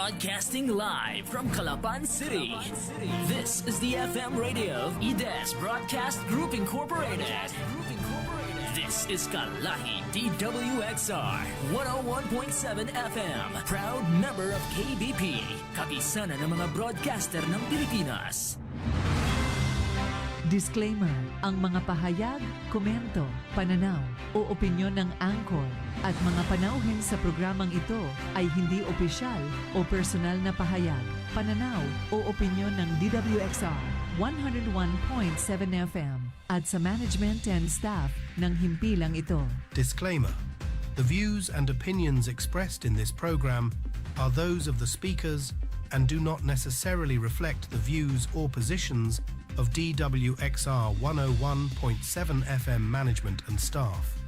Broadcasting live from Calapan City. This is the FM radio of IDES Broadcast Group Incorporated. This is Kalahi DWXR 101.7 FM. Proud member of KBP. Kapisanan ng mga broadcaster ng Pilipinas. Disclaimer, ang mga pahayag, komento, pananaw o opinyon ng anchor at mga panauhin sa programang ito ay hindi opisyal o personal na pahayag, pananaw o opinyon ng DWXR 101.7 FM at sa management and staff ng himpilang ito. Disclaimer. The views and opinions expressed in this program are those of the speakers and do not necessarily reflect the views or positions of DWXR 101.7 FM management and staff.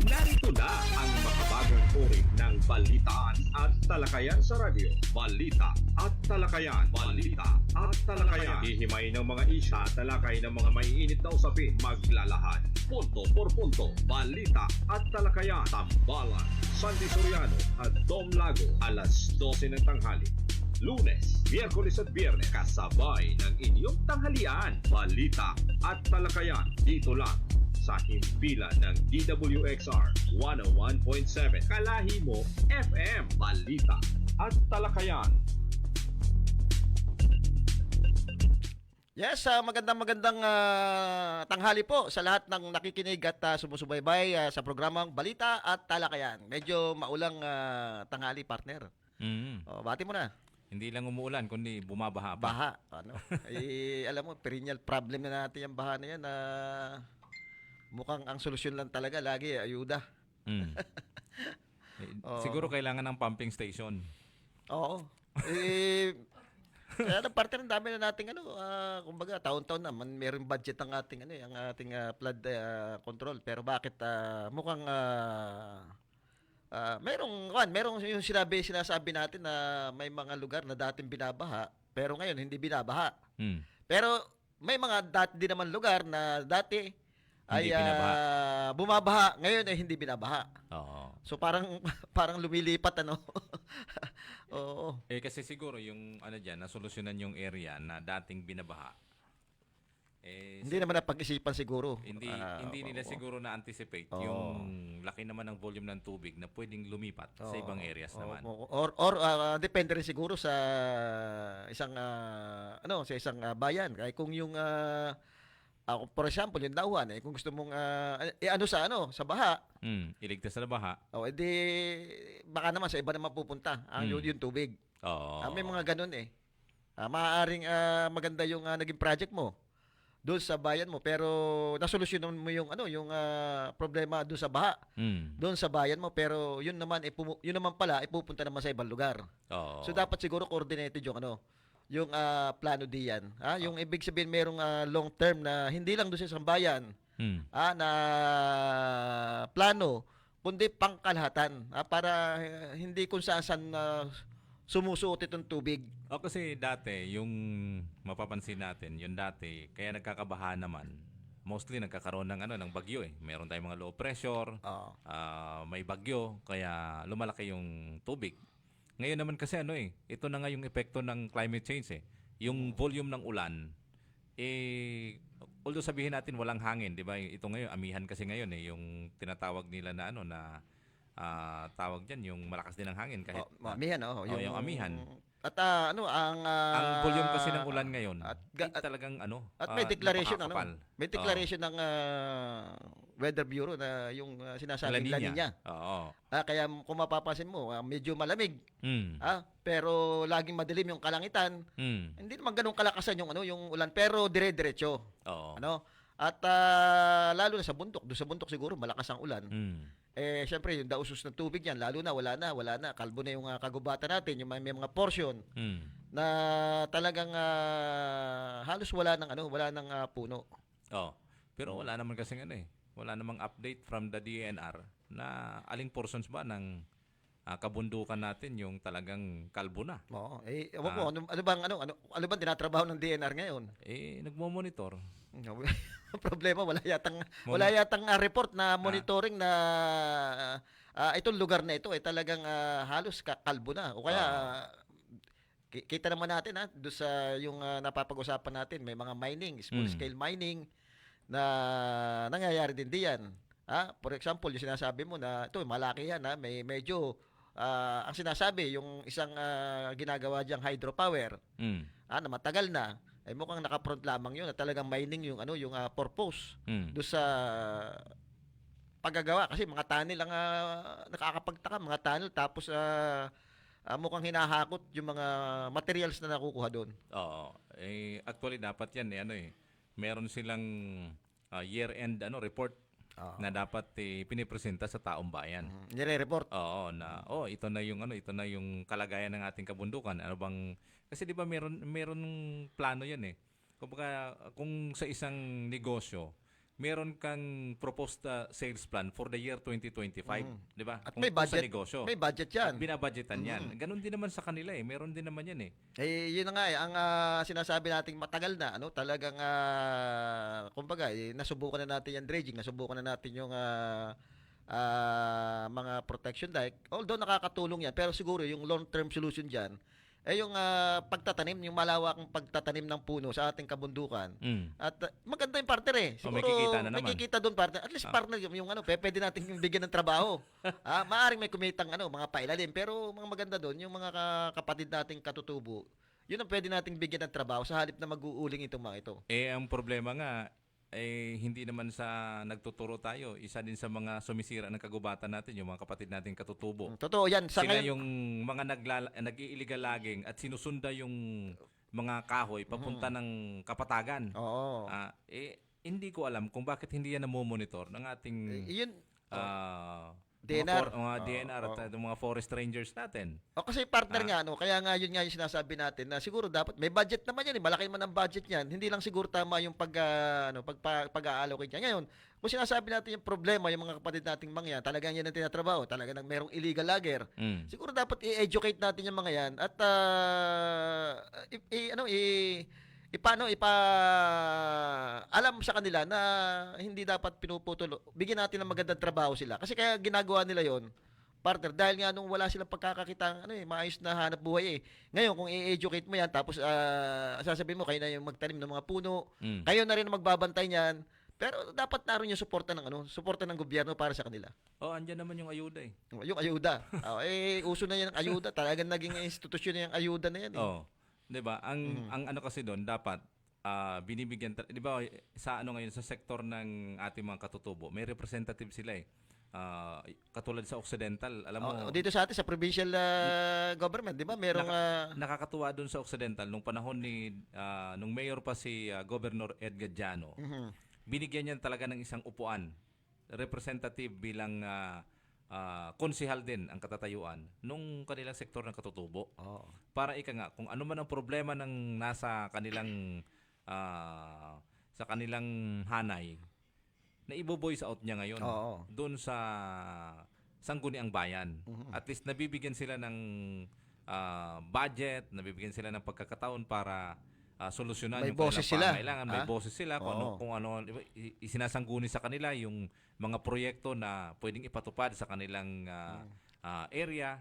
Narito na ang makabagong uri ng balitaan at talakayan sa radyo. Balita at talakayan. Balita at talakayan. Hihimay ng mga isya, talakay ng mga maiinit na usapin. Maglalahad. Punto por punto. Balita at talakayan. Tambalan, Sandy Soriano at Dom Lago. Alas 12 ng tanghali. Lunes, Miyerkules at Biyernes. Kasabay ng inyong tanghalian. Balita at talakayan. Dito lang sa himpilan ng DWXR 101.7 Kalahi mo FM. Balita at talakayan. Yes, magandang tanghali po sa lahat ng nakikinig at sumusubaybay sa programang Balita at Talakayan. Medyo maulang tanghali, partner. Bati mo na. Hindi lang umuulan, kundi bumabaha pa. Baha. Ano? Alam mo, perennial problem na natin yung baha na yan. Mukhang ang solusyon lang talaga lagi, ayuda. Siguro kailangan ng pumping station. Oo. Kaya ng partner, ang dami na nating kumbaga taon-taon naman meron budget ang ating flood control. Pero bakit mukhang merong yung sinasabi natin na may mga lugar na dating binabaha pero ngayon hindi binabaha. Pero may mga dati din naman lugar na dati ay bumabaha, ngayon ay hindi binabaha. Oo. So parang lumilipat Oo. Kasi siguro yung nasolusyonan yung area na dating binabaha. Hindi naman napag-isipan siguro. Hindi nila siguro na-anticipate yung laki naman ng volume ng tubig na pwedeng lumipat sa ibang areas naman. Or depende rin siguro sa isang bayan. Kaya kung yung for example, yung Dauhan, kung gusto mong sa baha. Iligtas sa baha. Edi baka naman sa iba naman pupunta yung tubig. May mga ganun maaaring maganda yung naging project mo doon sa bayan mo, pero nasolusyonan mo yung problema doon sa baha. Doon sa bayan mo, pero yun naman pala ipupunta naman sa ibang lugar. So dapat siguro coordinated yung plano diyan. Yung ibig sabihin merong long term na hindi lang doon sa isang bayan na plano, kundi pangkalahatan para hindi kung saan sumusuot itong tubig. Kasi dati, yung mapapansin natin, yung dati, kaya nagkakabaha naman, mostly nagkakaroon ng bagyo Meron tayong mga low pressure, may bagyo, kaya lumalaki yung tubig. Ngayon naman kasi ito na nga yung epekto ng climate change Yung volume ng ulan, although sabihin natin walang hangin, di ba? Ito ngayon, amihan kasi ngayon yung tinatawag nila na tawag diyan yung malakas din ang hangin kahit amihan yung amihan. At ang volume kasi ng ulan ngayon talagang may declaration may declaration ng Weather Bureau na yung sinasabing La Nina. Kaya kung mapapansin mo, medyo malamig. Pero laging madilim yung kalangitan. Hindi naman ganun kalakasan yung ulan, pero dire-diretso. At lalo na sa bundok, doon sa bundok siguro malakas ang ulan. Syempre yung dausos ng tubig yan, lalo na wala na, kalbo na yung kagubatan natin, yung may mga portion na talagang halos wala ng puno. Pero wala naman kasi wala namang update from the DNR na aling portions ba ng kabundukan natin yung talagang kalbo na. Ewan ko, ano bang tinatrabaho ng DNR ngayon? Nagmo-monitor. Problema, wala yatang report na monitoring na itong lugar na ito ay talagang halos kalbo na. O kaya kita naman natin doon sa yung napapag-usapan natin, may mga mining, small scale mining na nangyayari din diyan. For example, yung sinasabi mo na ito malaki yan, may medyo ang sinasabi yung isang ginagawa diyang hydropower na matagal na ay mukhang naka-front lamang yun na talagang mining yung yung purpose do sa paggagawa kasi mga tunnel ang nakakapagtaka, mga tunnel tapos mukhang hinahakot yung mga materials na nakukuha doon. Oo. Actually dapat yan meron silang year-end report na dapat pinipresenta sa taong bayan. Nire-report. Oo, na ito na yung kalagayan ng ating kabundukan. Ano bang kasi 'di ba meron plano 'yan Kumbaga kung sa isang negosyo, meron kang proposed sales plan for the year 2025, 'di ba? At Kung may budget, sa negosyo. may budget 'yan. At binabudgetan 'yan. Ganon din naman sa kanila meron din naman 'yan Yun na nga ang sinasabi nating matagal na talagang kumbaga nasubukan na natin yung dredging, nasubukan na natin yung mga protection dike. Although nakakatulong 'yan, pero siguro yung long-term solution diyan yung pagtatanim, yung malawakang pagtatanim ng puno sa ating kabundukan. At maganda yung partner Siguro makikita na naman. makikita doon partner. At least partner yung pwede natin yung bigyan ng trabaho. Maaring may kumitang mga pailalim, pero mga maganda doon yung mga kapatid nating katutubo. Yun ang pwede nating bigyan ng trabaho sa halip na mag-uuling itong mga ito. Ang problema nga hindi naman sa nagtuturo tayo, isa din sa mga sumisira ng kagubatan natin yung mga kapatid nating katutubo. Totoo yan. Sila yung mga nag-i-illegal logging at sinusunda yung mga kahoy papunta ng kapatagan. Oo. Hindi ko alam kung bakit hindi yan namomonitor ng ating DNR. DNR at mga forest rangers natin. Kasi partner nga kaya nga yun nga yung sinasabi natin na siguro dapat may budget naman yan malaki man ang budget niyan. Hindi lang siguro tama yung pag-allocate niya. Ngayon, kung sinasabi natin yung problema yung mga kapatid nating mga yan, talagang yan ang tinatrabaho, talagang merong illegal logger. Siguro dapat i-educate natin yung mga yan at alam sa kanila na hindi dapat pinuputol. Bigyan natin ng magandang trabaho sila. Kasi kaya ginagawa nila yon partner, dahil nga nung wala silang pagkakakita maayos na hanap buhay Ngayon, kung i-educate mo yan, tapos sasabihin mo, kayo na yung magtanim ng mga puno, kayo na rin ang magbabantay niyan, pero dapat naroon yung suporta ng gobyerno para sa kanila. Andyan naman yung ayuda Yung ayuda. Uso na yan ang ayuda. Talagang naging institusyon na yung ayuda na yan 'Di ba? Ang ano kasi doon dapat binibigyan 'di ba sa ngayon sa sektor ng ating mga katutubo, may representative sila katulad sa Occidental, alam mo. Dito sa atin sa provincial government, 'di ba? Merong nakakatuwa doon sa Occidental nung panahon ni nung mayor pa si Governor Edgar Jano. Binigyan niya talaga ng isang upuan, representative bilang konsehal din ang katatayuan nung kanilang sektor ng katutubo. Para kung ano man ang problema ng nasa kanilang sa kanilang hanay, na ibo-voice out niya ngayon doon sa sangguniang bayan. At least nabibigyan sila ng budget, nabibigyan sila ng pagkakataon para solusyonan may yung boses kanilang pangailangan. May boses sila kung ano isinasangguni sa kanila yung mga proyekto na pwedeng ipatupad sa kanilang area.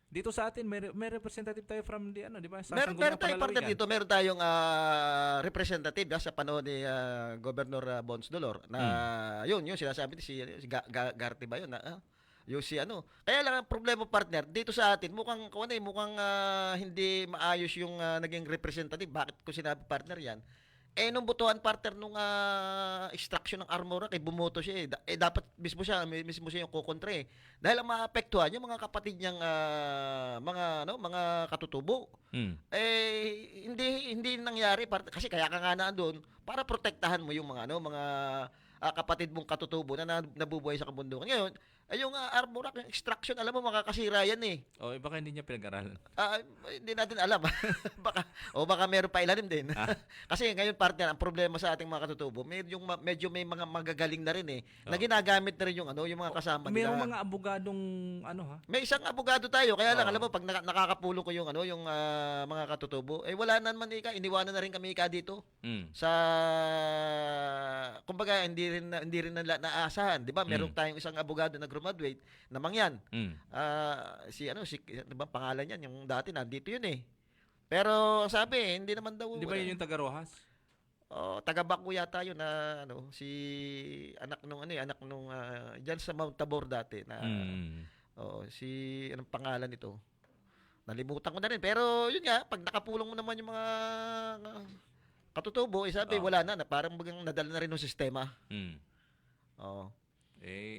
Dito sa atin may representative tayo from di ba? Meron tayong partner dito, meron tayong representative sa panahon ni Governor Bons Dolor na yun sinasabi si Garty ba yun yung Kaya lang ang problema partner dito sa atin mukhang hindi maayos yung naging representative. Bakit ko sinabi partner yan? Nung botohan partner nung extraction ng Armora kay bumoto siya dapat mismo siya yung kukontra dahil ang maapektuhan yung mga kapatid niyang mga katutubo hindi nangyari partner, kasi kaya ka nga doon para protektahan mo yung mga kapatid mong katutubo na nabubuhay sa kabundukan. Ngayon yung Armora, yung extraction, alam mo makakasira yan baka hindi niya pinag-aralan. Hindi natin alam. baka meron pa ilalim din. Kasi ngayon partner, ang problema sa ating mga katutubo, medyo may mga magagaling na rin na ginagamit na rin yung mga kasama nila. Mayroong mga abogadong May isang abogado tayo, kaya lang alam mo pag nakakapulong ko yung mga katutubo, wala na naman iniwanan na rin kami dito. Sa kumbaga hindi rin naasahan, 'di ba? Meron tayong isang abogado na graduate, namangyan. Mm. Ano ba pangalan niyan? Yung dati nandito yun eh. Pero sabi, hindi naman daw. Di ba yun yung taga Rojas? Taga Baco yata yun na si anak nung diyan sa Mount Tabor dati na si anong pangalan nito? Nalimutan ko na rin. Pero yun nga, pag nakapulong mo naman yung mga katutubo, sabi wala na parang bagang nadala na rin ng sistema. Oo.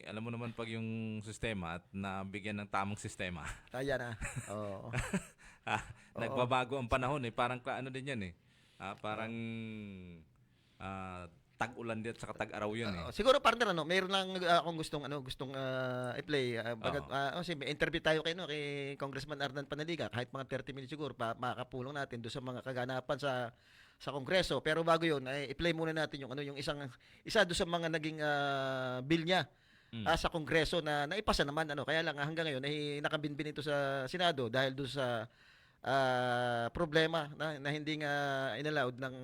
Alam mo naman pag yung sistema at nabigyan ng tamang sistema. Kaya na. Oo. Nagbabago ang panahon parang ano din yan parang tag-ulan din at saka tag-araw yun Siguro partner mayroon lang akong gustong i-play. May interview tayo kay Congressman Arnan Panaliga kahit mga 30 minutes siguro makakapulong natin doon sa mga kaganapan sa Kongreso. Pero bago yun, i-play muna natin yung isa doon sa mga naging bill niya sa Kongreso na naipasa naman kaya lang hanggang ngayon ay nakabinbin ito sa Senado dahil doon sa problema na hindi nga inallowed ng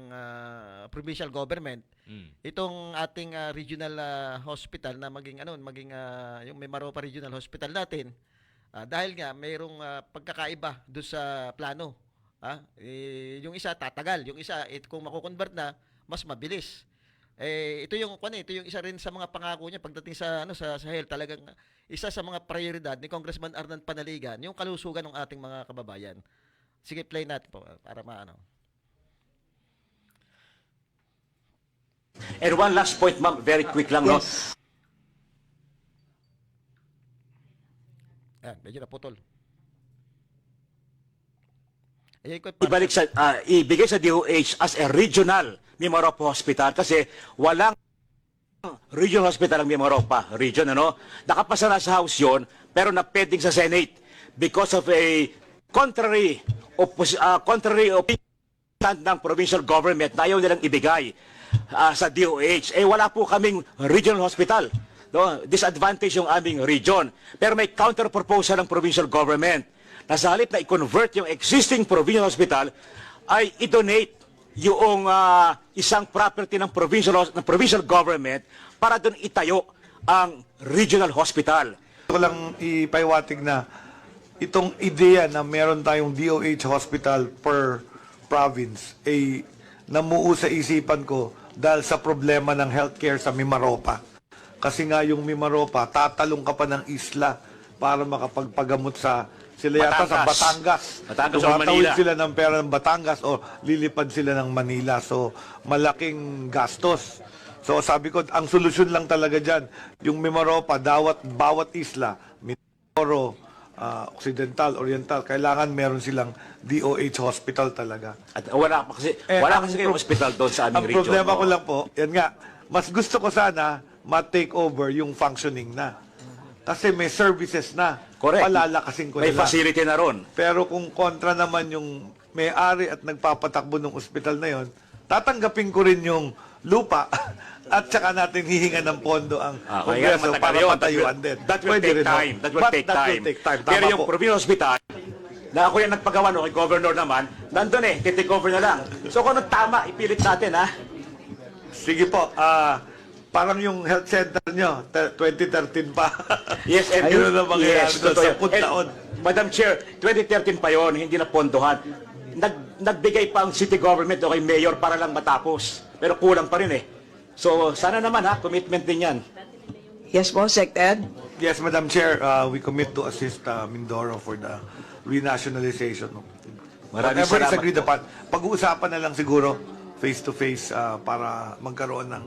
provincial government itong ating regional hospital na maging yung Mimaropa Regional Hospital natin dahil nga mayroong pagkakaiba doon sa plano. Yung isa tatagal, yung isa kung mako-convert na mas mabilis. Ito yung isa rin sa mga pangako niya pagdating sa health, talagang isa sa mga prioridad ni Congressman Arnan Panaligan yung kalusugan ng ating mga kababayan. Sige, play natin po para maano. And one last point, ma'am, very quick lang, no? Medyo naputol. Ibalik ibigay sa DOH as a regional Mimaropa Hospital kasi walang regional hospital ang Mimaropa region, Nakapasa na sa House yon pero na-pending sa Senate because of a contrary opinion ng provincial government na ayaw nilang ibigay sa DOH. Wala po kaming regional hospital. Disadvantage yung aming region. Pero may counter proposal ng provincial government na sa halip na i-convert yung existing provincial hospital ay i-donate yung isang property ng provincial government para doon itayo ang regional hospital. Ko lang ipaiwatig na itong ideya na meron tayong DOH hospital per province ay namuo sa isipan ko dahil sa problema ng healthcare sa Mimaropa. Kasi nga yung Mimaropa, tatalong ka pa ng isla para makapagpagamot sila yata sa Batangas. Tumatawid sila ng pera ng Batangas o lilipad sila ng Manila. So, malaking gastos. So, sabi ko, ang solusyon lang talaga dyan, yung Mimaropa, bawat isla, Mindoro, Occidental, Oriental, kailangan meron silang DOH hospital talaga. At wala kasi kayong hospital doon sa aming region. Ang problema ko lang po, yan nga, mas gusto ko sana ma-take over yung functioning na. Kasi may services na. Correct. Palalakasin ko may nila. Facility na ron. Pero kung kontra naman yung may-ari at nagpapatakbo ng ospital na yon, tatanggapin ko rin yung lupa at saka natin hihinga ng pondo ang Kongreso para patayuan din. That will take time. That will take time. Pero yung provincial hospital, na ako yung nagpagawa kay governor naman, nandun take over na lang. So kung anong tama, ipilit natin, Sige po, parang yung health center nyo, 2013 pa. Yes, and yun na mangyayari doon sa 10 taon. Madam Chair, 2013 pa yon, hindi na pondohan. Nagbigay pa ang city government o kay mayor para lang matapos. Pero kulang pa rin So, sana naman commitment din yan. Yes po, Sec Ed. Yes, Madam Chair, we commit to assist Mindoro for the renationalization. Maraming Whatever is salamat agreed po. upon. Pag-uusapan na lang siguro face-to-face para magkaroon ng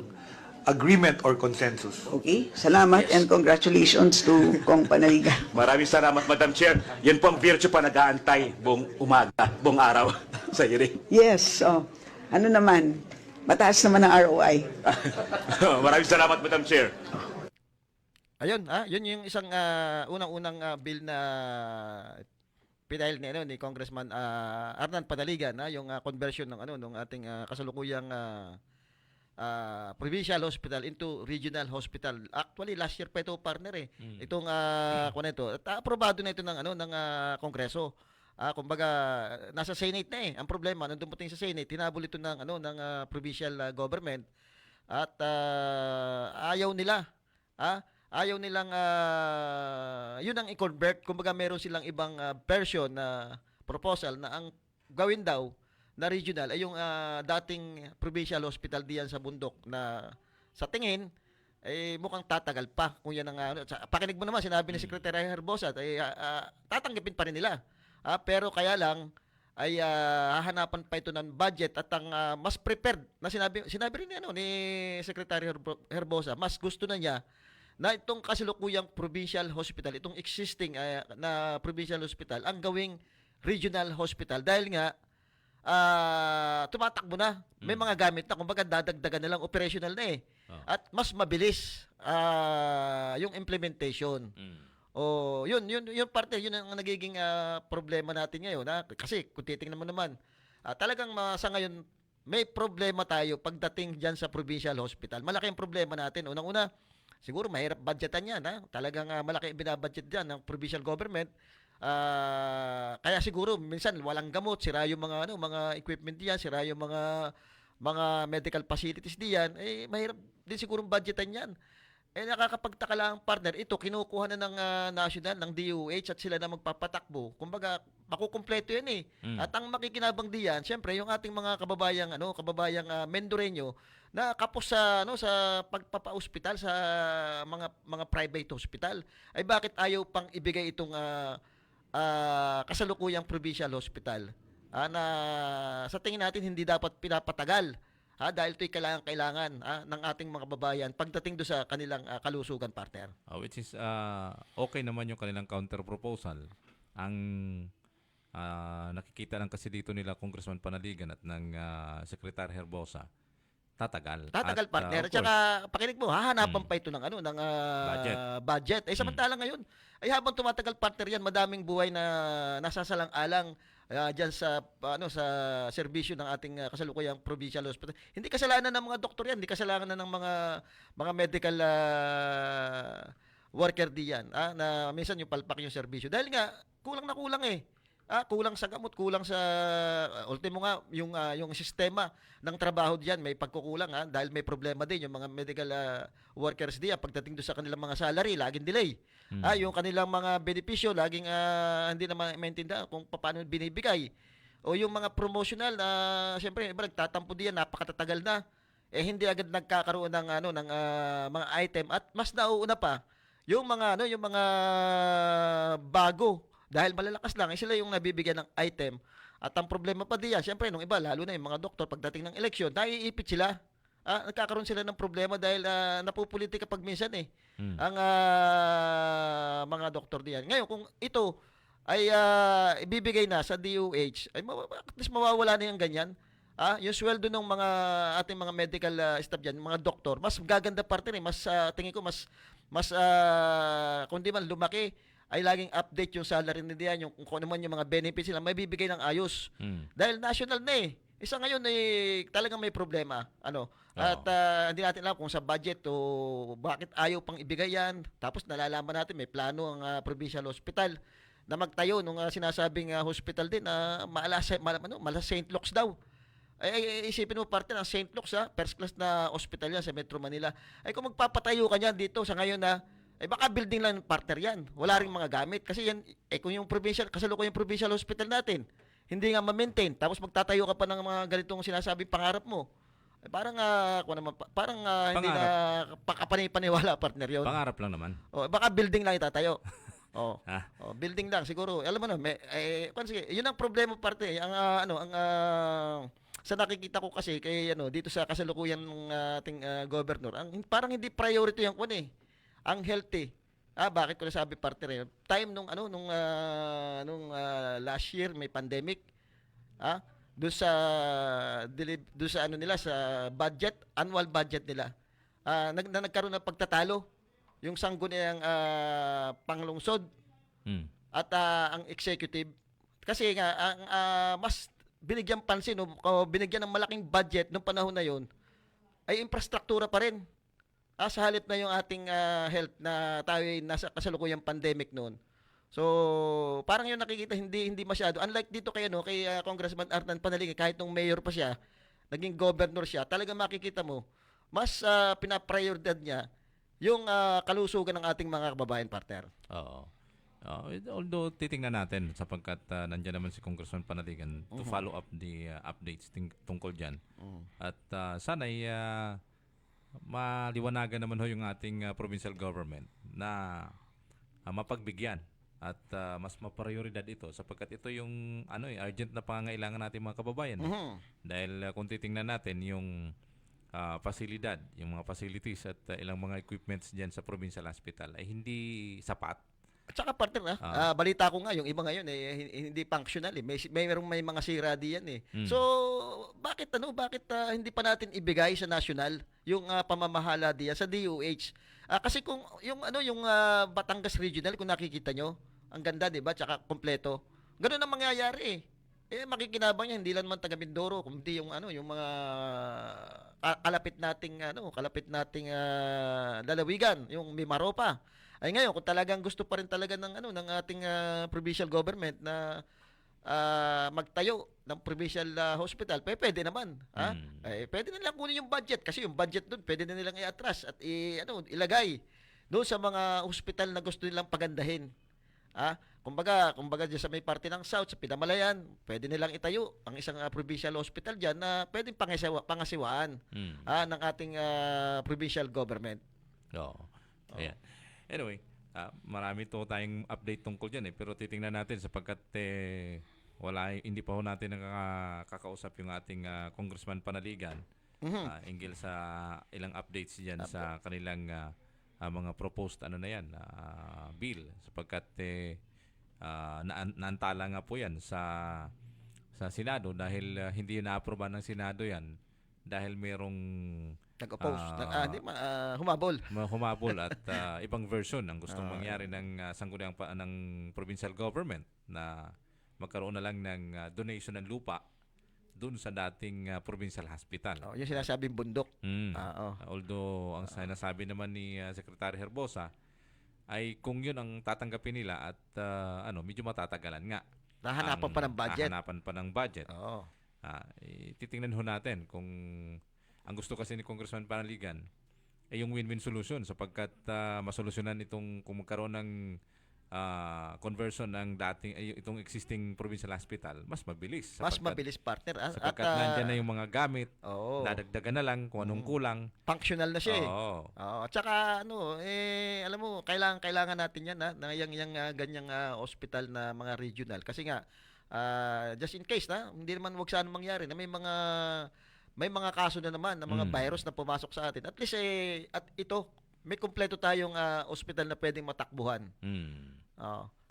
agreement or consensus. Okay, salamat and congratulations to Kong Panaliga. Maraming salamat, Madam Chair. Yan po ang virtue pa nag-aantay buong umaga, buong araw sa hearing. Yes, ano naman, mataas naman ang ROI. Maraming salamat, Madam Chair. Ayun, yun yung isang unang-unang bill na pinail ni Congressman Arnan Panaligan, yung conversion ng ating kasalukuyang provincial hospital into regional hospital. Actually, last year pa ito, partner Itong at aprobado na ito ng Kongreso. Kumbaga nasa Senate na Ang problema nung dumating sa Senate, tinabol ito ng provincial government at ayaw nila ayaw nilang yun ang i-convert. Kumbaga meron silang ibang version na proposal na ang gawin daw na regional ay yung dating provincial hospital diyan sa bundok na sa tingin mukhang tatagal pa kung yan ang pakinig mo naman sinabi ni Secretary Herbosa ay tatanggapin pa rin nila. Pero kaya lang ay hahanapan pa ito ng budget at ang mas prepared na sinabi rin ni Secretary Herbosa, mas gusto na niya na itong kasalukuyang provincial hospital, itong existing na provincial hospital, ang gawing regional hospital dahil nga tumatakbo na. May mga gamit na, kumbaga dadagdagan na lang, operational na eh. At mas mabilis yung implementation. Yun parte, yun ang nagiging problema natin ngayon. Kasi kung titingnan mo naman, talagang sa ngayon, may problema tayo pagdating dyan sa provincial hospital. Malaki ang problema natin. Unang-una, siguro mahirap budgetan yan. Talagang malaki binabudget dyan ng provincial government. Kaya siguro minsan walang gamot, sira yung mga equipment diyan, sira yung mga medical facilities diyan, mahirap din siguro budgetan yan. Nakakapagtaka lang partner, ito kinukuha na ng national, ng DOH at sila na magpapatakbo. Kumbaga, makukumpleto yan eh. At ang makikinabang diyan, syempre yung ating mga kababayang Mendoreño na kapos sa pagpapa-hospital sa mga private hospital. Ay bakit ayaw pang ibigay itong kasalukuyang provincial hospital na sa tingin natin hindi dapat pinapatagal dahil ito'y kailangan ng ating mga babayan pagdating do sa kanilang kalusugan, partner. Which is okay naman yung kanilang counter proposal. Ang nakikita lang kasi dito nila Congressman Panaligan at ng Secretary Herbosa, tatagal. Tatagal, partner. At saka pakinig mo, hahanapan pa ito ng budget. Samantalang ngayon, habang tumatagal, partner yan, madaming buhay na nasasalang-alang diyan sa serbisyo ng ating kasalukuyang provincial hospital. Hindi kasalanan ng mga doktor yan, hindi kasalanan ng mga medical worker diyan na minsan yung palpak yung serbisyo. Dahil nga kulang na kulang eh. Kulang sa gamot, kulang sa ultimo nga yung sistema ng trabaho diyan may pagkukulang dahil may problema din yung mga medical workers diyan pagdating do sa kanilang mga salary, laging delay. Yung kanilang mga benepisyo laging hindi na maintindihan kung paano binibigay. O yung mga promotional na siyempre iba nagtatampo diyan, napakatatagal na. Hindi agad nagkakaroon ng mga item at mas nauuna pa yung mga bago. Dahil malalakas lang, sila yung nabibigyan ng item. At ang problema pa diyan, siyempre, nung iba, lalo na yung mga doktor, pagdating ng eleksyon, naiipit sila. Nagkakaroon sila ng problema dahil napupolitika pag minsan ang mga doktor diyan. Ngayon, kung ito ay ibibigay na sa DOH, ay at least mawawala na yung ganyan. Yung sweldo ng mga ating mga medical staff diyan, mga doktor, mas gaganda parte mas tingin ko mas kung di man lumaki, ay laging update yung salary nila, yung kung ano man yung mga benefits nila, may bibigay ng ayos. Dahil national na Isa ngayon talagang may problema. At hindi natin alam kung sa budget o bakit ayaw pang ibigay yan. Tapos nalalaman natin may plano ang provincial hospital na magtayo nung sinasabing hospital din na mala St. Luke's daw. Isipin mo parte ng St. Luke's, first class na hospital yan sa Metro Manila. Kung magpapatayo ka niyan dito sa ngayon baka building lang partner yan. Wala ring mga gamit. Kasi yan, kung yung kasalukuyang provincial hospital natin, hindi nga ma-maintain. Tapos magtatayo ka pa ng mga ganitong sinasabing pangarap mo. Hindi na paniwala partner yon. Pangarap lang naman. Baka building lang itatayo. Building lang siguro. Alam mo na, sige, yun ang problema parte. Sa nakikita ko kasi kay dito sa kasalukuyan ng ating governor, parang hindi priority yung ang healthy. Bakit ko nasabi partner? Time nung last year may pandemic. Doon sa sa budget, annual budget nila. Nagkaroon ng pagtatalo yung sangguniang panglungsod at ang executive kasi nga ang mas binigyan pansin o binigyan ng malaking budget nung panahon na yon ay infrastruktura pa rin. Sa halip na yung ating health na tayo ay nasa kasalukuyang pandemic noon. So, parang yung nakikita hindi masyado. Unlike dito kay Congressman Arnan Panaligan, kahit nung mayor pa siya, naging governor siya, talagang makikita mo, mas pinaprioridad niya yung kalusugan ng ating mga kababayan, partner. Oo. Although titingnan natin sapagkat nandiyan naman si Congressman Panaligan to follow up the updates tungkol dyan. At sana ay maliwanagan naman ho yung ating provincial government na mapagbigyan at mas maprioridad ito sapagkat ito yung urgent na pangangailangan natin mga kababayan. Dahil kung titingnan natin yung pasilidad, yung mga facilities at ilang mga equipments dyan sa provincial hospital ay hindi sapat. At saka partner, balita ko nga, yung iba ngayon hindi functional eh. May mga sira diyan eh. So, bakit hindi pa natin ibigay sa national yung pamamahala diyan sa DOH? Kasi kung yung Batangas Regional, kung nakikita nyo, ang ganda, 'di ba? Tsaka kompleto. Ganun ang mangyayari eh. Makikinabang niya hindi lang naman taga Mindoro, kundi yung yung mga kalapit nating lalawigan, yung Mimaropa. Ay ngayon, kung talagang gusto pa rin talaga ng ating provincial government na magtayo ng provincial hospital, pwede naman. Pwede na lang kunin yung budget kasi yung budget doon pwede na nilang i-atras at ilagay doon sa mga hospital na gusto nilang pagandahin. Kumbaga diyan sa may parte ng South, sa Pinamalayan, pwede nilang itayo ang isang provincial hospital diyan na pwedeng pangasiwaan ng ating provincial government. Oo. Ayan. Anyway, marami to tayong update tungkol dyan pero titingnan natin sapagkat hindi pa ho natin nakakausap yung ating Congressman Panaligan hinggil sa ilang updates dyan sa kanilang mga proposed bill sapagkat naantala nga po yan sa Senado dahil hindi na-aproba ng Senado yan dahil merong nag-oppose, humabol. Humabol at ibang version ang gustong mangyari ng sangguniang ng provincial government na magkaroon na lang ng donation ng lupa doon sa dating provincial hospital. Yung sinasabing bundok. Although ang sinasabi naman ni Secretary Herbosa ay kung yun ang tatanggapin nila at medyo matatagalan nga. Hahanapan pa ng budget. Oo. Titingnan ho natin kung ang gusto kasi ni Congressman Panaligan ay yung win-win solution sapagkat masolusyonan kung magkaroon ng conversion ng itong existing provincial hospital, mas mabilis. Mas mabilis, partner. Sapagkat nandyan na yung mga gamit, dadagdagan na lang kung anong kulang. Functional na siya At saka, alam mo, kailangan natin yan, na yung ganyang hospital na mga regional. Kasi nga, just in case, hindi naman wag sana mangyari na may mga kaso na naman ng mga virus na pumasok sa atin. At least at ito may kumpleto tayong ospital na pwedeng matakbuhan.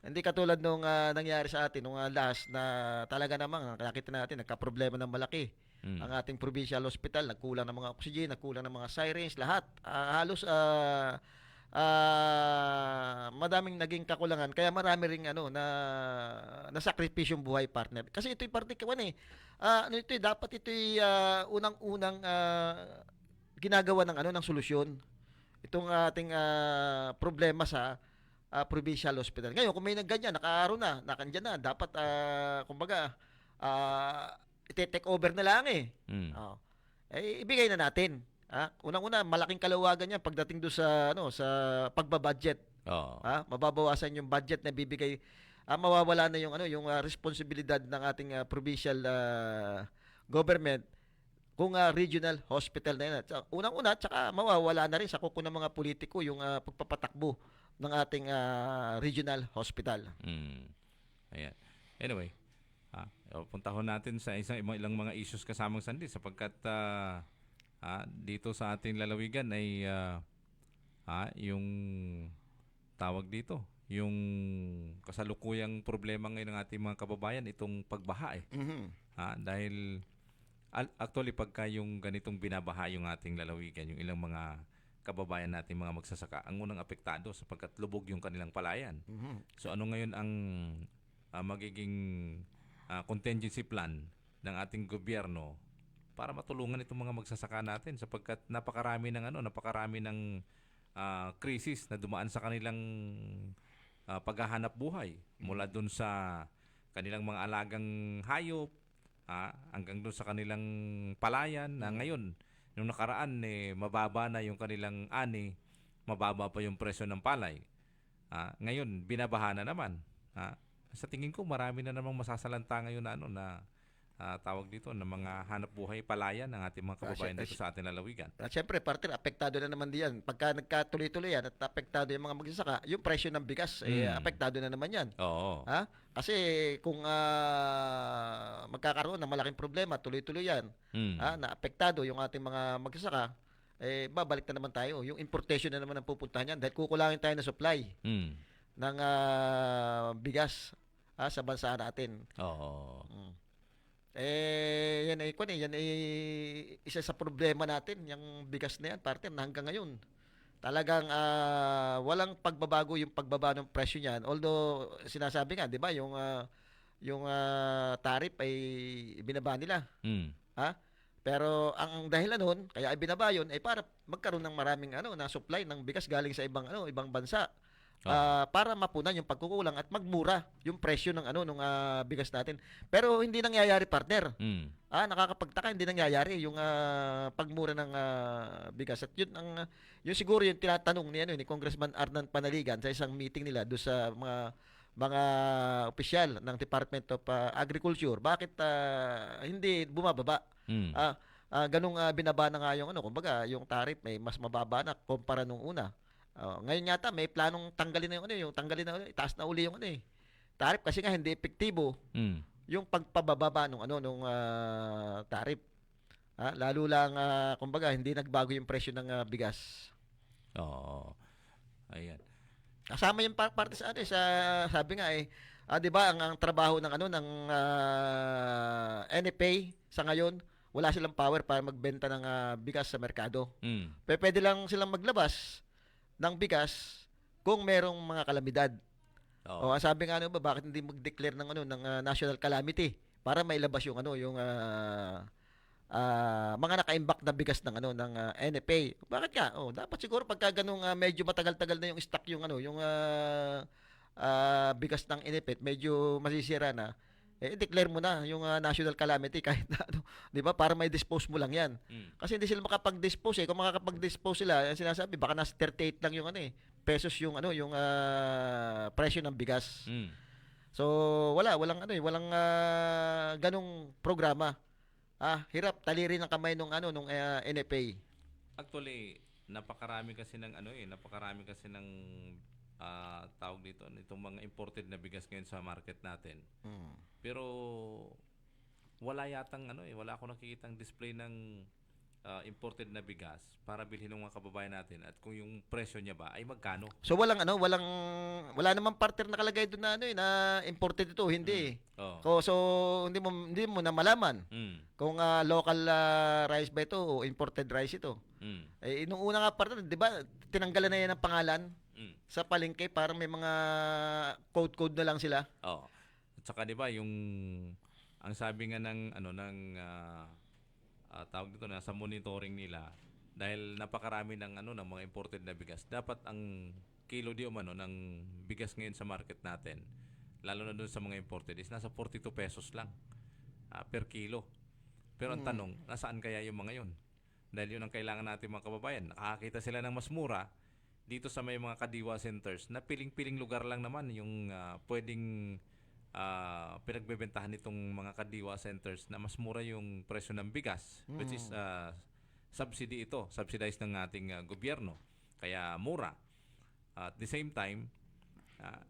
Hindi katulad nung nangyari sa atin nung last na talaga namang nakita natin nagka-problema ng malaki ang ating provincial hospital, nagkulang ng mga oxygen, nagkulang ng mga sirens, lahat halos madaming naging kakulangan kaya marami ring na sakripisyong buhay, partner. Kasi ito'y dapat ito'y unang-unang ginagawa ng solusyon itong ating problema sa provincial hospital. Ngayon, kung may nagganyan, nakaaro na, nakandyan na, dapat ite-take over na lang ibigay na natin. Unang-una, malaking kalawagan yan pagdating do sa pagbabudget. Mababawasan yung budget na bibigay. Mawawala na yung responsibilidad ng ating provincial government kung regional hospital na yan. Unang-una, tsaka mawawala na rin sa kuko ng mga politiko yung pagpapatakbo ng ating regional hospital. Ayan. Anyway, puntahon natin sa ilang mga issues kasamang sandi sapagkat dito sa ating lalawigan ay yung tawag dito, yung kasalukuyang problema ngayon ng ating mga kababayan itong pagbaha dahil actually pagka yung ganitong binabaha yung ating lalawigan, yung ilang mga kababayan natin mga magsasaka ang unang apektado sapagkat lubog yung kanilang palayan. So ano ngayon ang magiging contingency plan ng ating gobyerno para matulungan itong mga magsasaka natin sapagkat napakarami ng krisis na dumaan sa kanilang paghahanap buhay mula dun sa kanilang mga alagang hayop hanggang dun sa kanilang palayan na ngayon nung nakaraan mababa na yung kanilang ani mababa pa yung presyo ng palay. Ngayon, binabaha na naman. Sa tingin ko, marami na namang masasalanta ngayon na tawag dito ng mga hanap buhay palayan ng ating mga kababayan dito sa ating lalawigan. Siyempre, partner, apektado na naman diyan. Pagka nagkatuloy-tuloy yan at apektado yung mga magsasaka, yung presyo ng bigas, apektado na naman yan. Oo. Kasi kung magkakaroon ng malaking problema, tuloy-tuloy yan, na apektado yung ating mga magsasaka, babalik na naman tayo. Yung importation na naman ang pupuntahan yan dahil kukulangin tayo ng supply ng bigas sa bansa natin. Oo. Yan isa sa problema natin, yung bigas na yan, partner, na hanggang ngayon. Talagang walang pagbabago yung pagbaba ng presyo niyan. Although sinasabi nga, 'di ba, yung tariff ay binaba nila. Pero ang dahilan noon, kaya ibinaba yun ay para magkaroon ng maraming na supply ng bigas galing sa ibang bansa. Para mapunan yung pagkukulang at magmura yung presyo ng nung bigas natin. Pero hindi nangyayari, partner. Nakakapagtaka, hindi nangyayari yung pagmura ng bigas. At yun siguro yung tinatanong ni Congressman Arnan Panaligan sa isang meeting nila do sa mga opisyal ng Department of Agriculture. Bakit hindi bumababa? Ganung binaba na nga yung kumbaga yung tariff may mas mababa na kumpara nung una. Ngayon yata may planong tanggalin na itaas na uli yung tariff kasi nga hindi epektibo yung pagpababa nung tariff. Lalo lang kumbaga hindi nagbago yung presyo ng bigas. Oo. Ayan. Kasama yung parte sa sabi nga 'di ba ang trabaho ng NFA sa ngayon, wala silang power para magbenta ng bigas sa merkado. Pwede lang silang maglabas ng bigas kung merong mga kalamidad. Ang sabi nga bakit hindi mag-declare ng national calamity para mailabas yung mga naka-imbak na bigas ng NFA. Bakit nga? Dapat siguro pagka ganung medyo matagal-tagal na yung stock yung bigas ng NFA, medyo masisira na. Declare mo na yung national calamity kahit na 'di ba, para may dispose mo lang 'yan. Kasi hindi sila makapag-dispose Kung makakapag-dispose sila, sinasabi baka nasa 38 lang yung pesos yung presyo ng bigas. So walang ganung programa. Hirap taliri ng kamay nung NFA. Actually, napakarami kasi ng tawag dito itong mga imported na bigas ngayon sa market natin. Pero wala akong nakikitang display ng imported na bigas para bilhin ng mga kababayan natin at kung yung presyo niya ba ay magkano. So wala namang partner nakalagay doon na imported ito, hindi. So hindi mo na malaman kung local rice ba ito o imported rice ito. Nung una nga partner, 'di ba, tinanggalan na yan ng pangalan sa palengke para may mga code na lang sila. At saka 'di ba yung ang sabi nga ng tawag dito na sa monitoring nila, dahil napakarami ng mga imported na bigas, dapat ang kilo ng bigas ngayon sa market natin, lalo na doon sa mga imported, is nasa 42 pesos lang per kilo. Pero ang tanong, nasaan kaya yung mga yun? Dahil yun ang kailangan natin mga kababayan. Nakakita sila ng mas mura dito sa may mga kadiwa centers na piling-piling lugar lang naman yung pwedeng pinagbebentahan nitong mga kadiwa centers na mas mura yung presyo ng bigas, which is subsidized ng ating gobyerno, kaya mura. At the same time,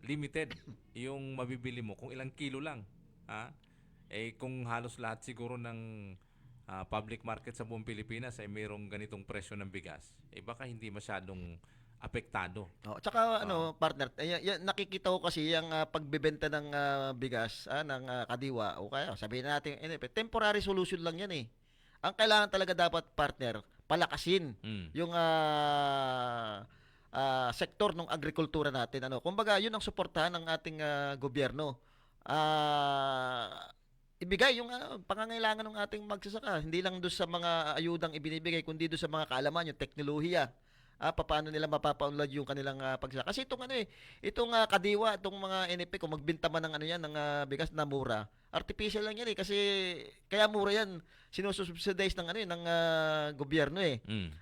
limited yung mabibili mo kung ilang kilo lang. Kung halos lahat siguro ng public market sa buong Pilipinas ay mayroong ganitong presyo ng bigas, baka hindi masyadong apektado. Tsaka partner, nakikita ko kasi yung pagbebenta ng bigas ng kadiwa o kaya sabihin natin temporary solution lang yan Ang kailangan talaga dapat, partner, palakasin yung sektor ng agrikultura natin. Kumbaga, yun ang suportahan ng ating gobyerno. Ibigay yung pangangailangan ng ating magsasaka, hindi lang doon sa mga ayudang ibinibigay kundi doon sa mga kaalaman, yung teknolohiya. Paano nila mapapaunlad yung kanilang pagsasaka. Kasi itong kadiwa, itong mga NFA, kung magbenta man ng ng bigas na mura, artificial lang yan kasi kaya mura yan, sinusubsidize ng ng gobyerno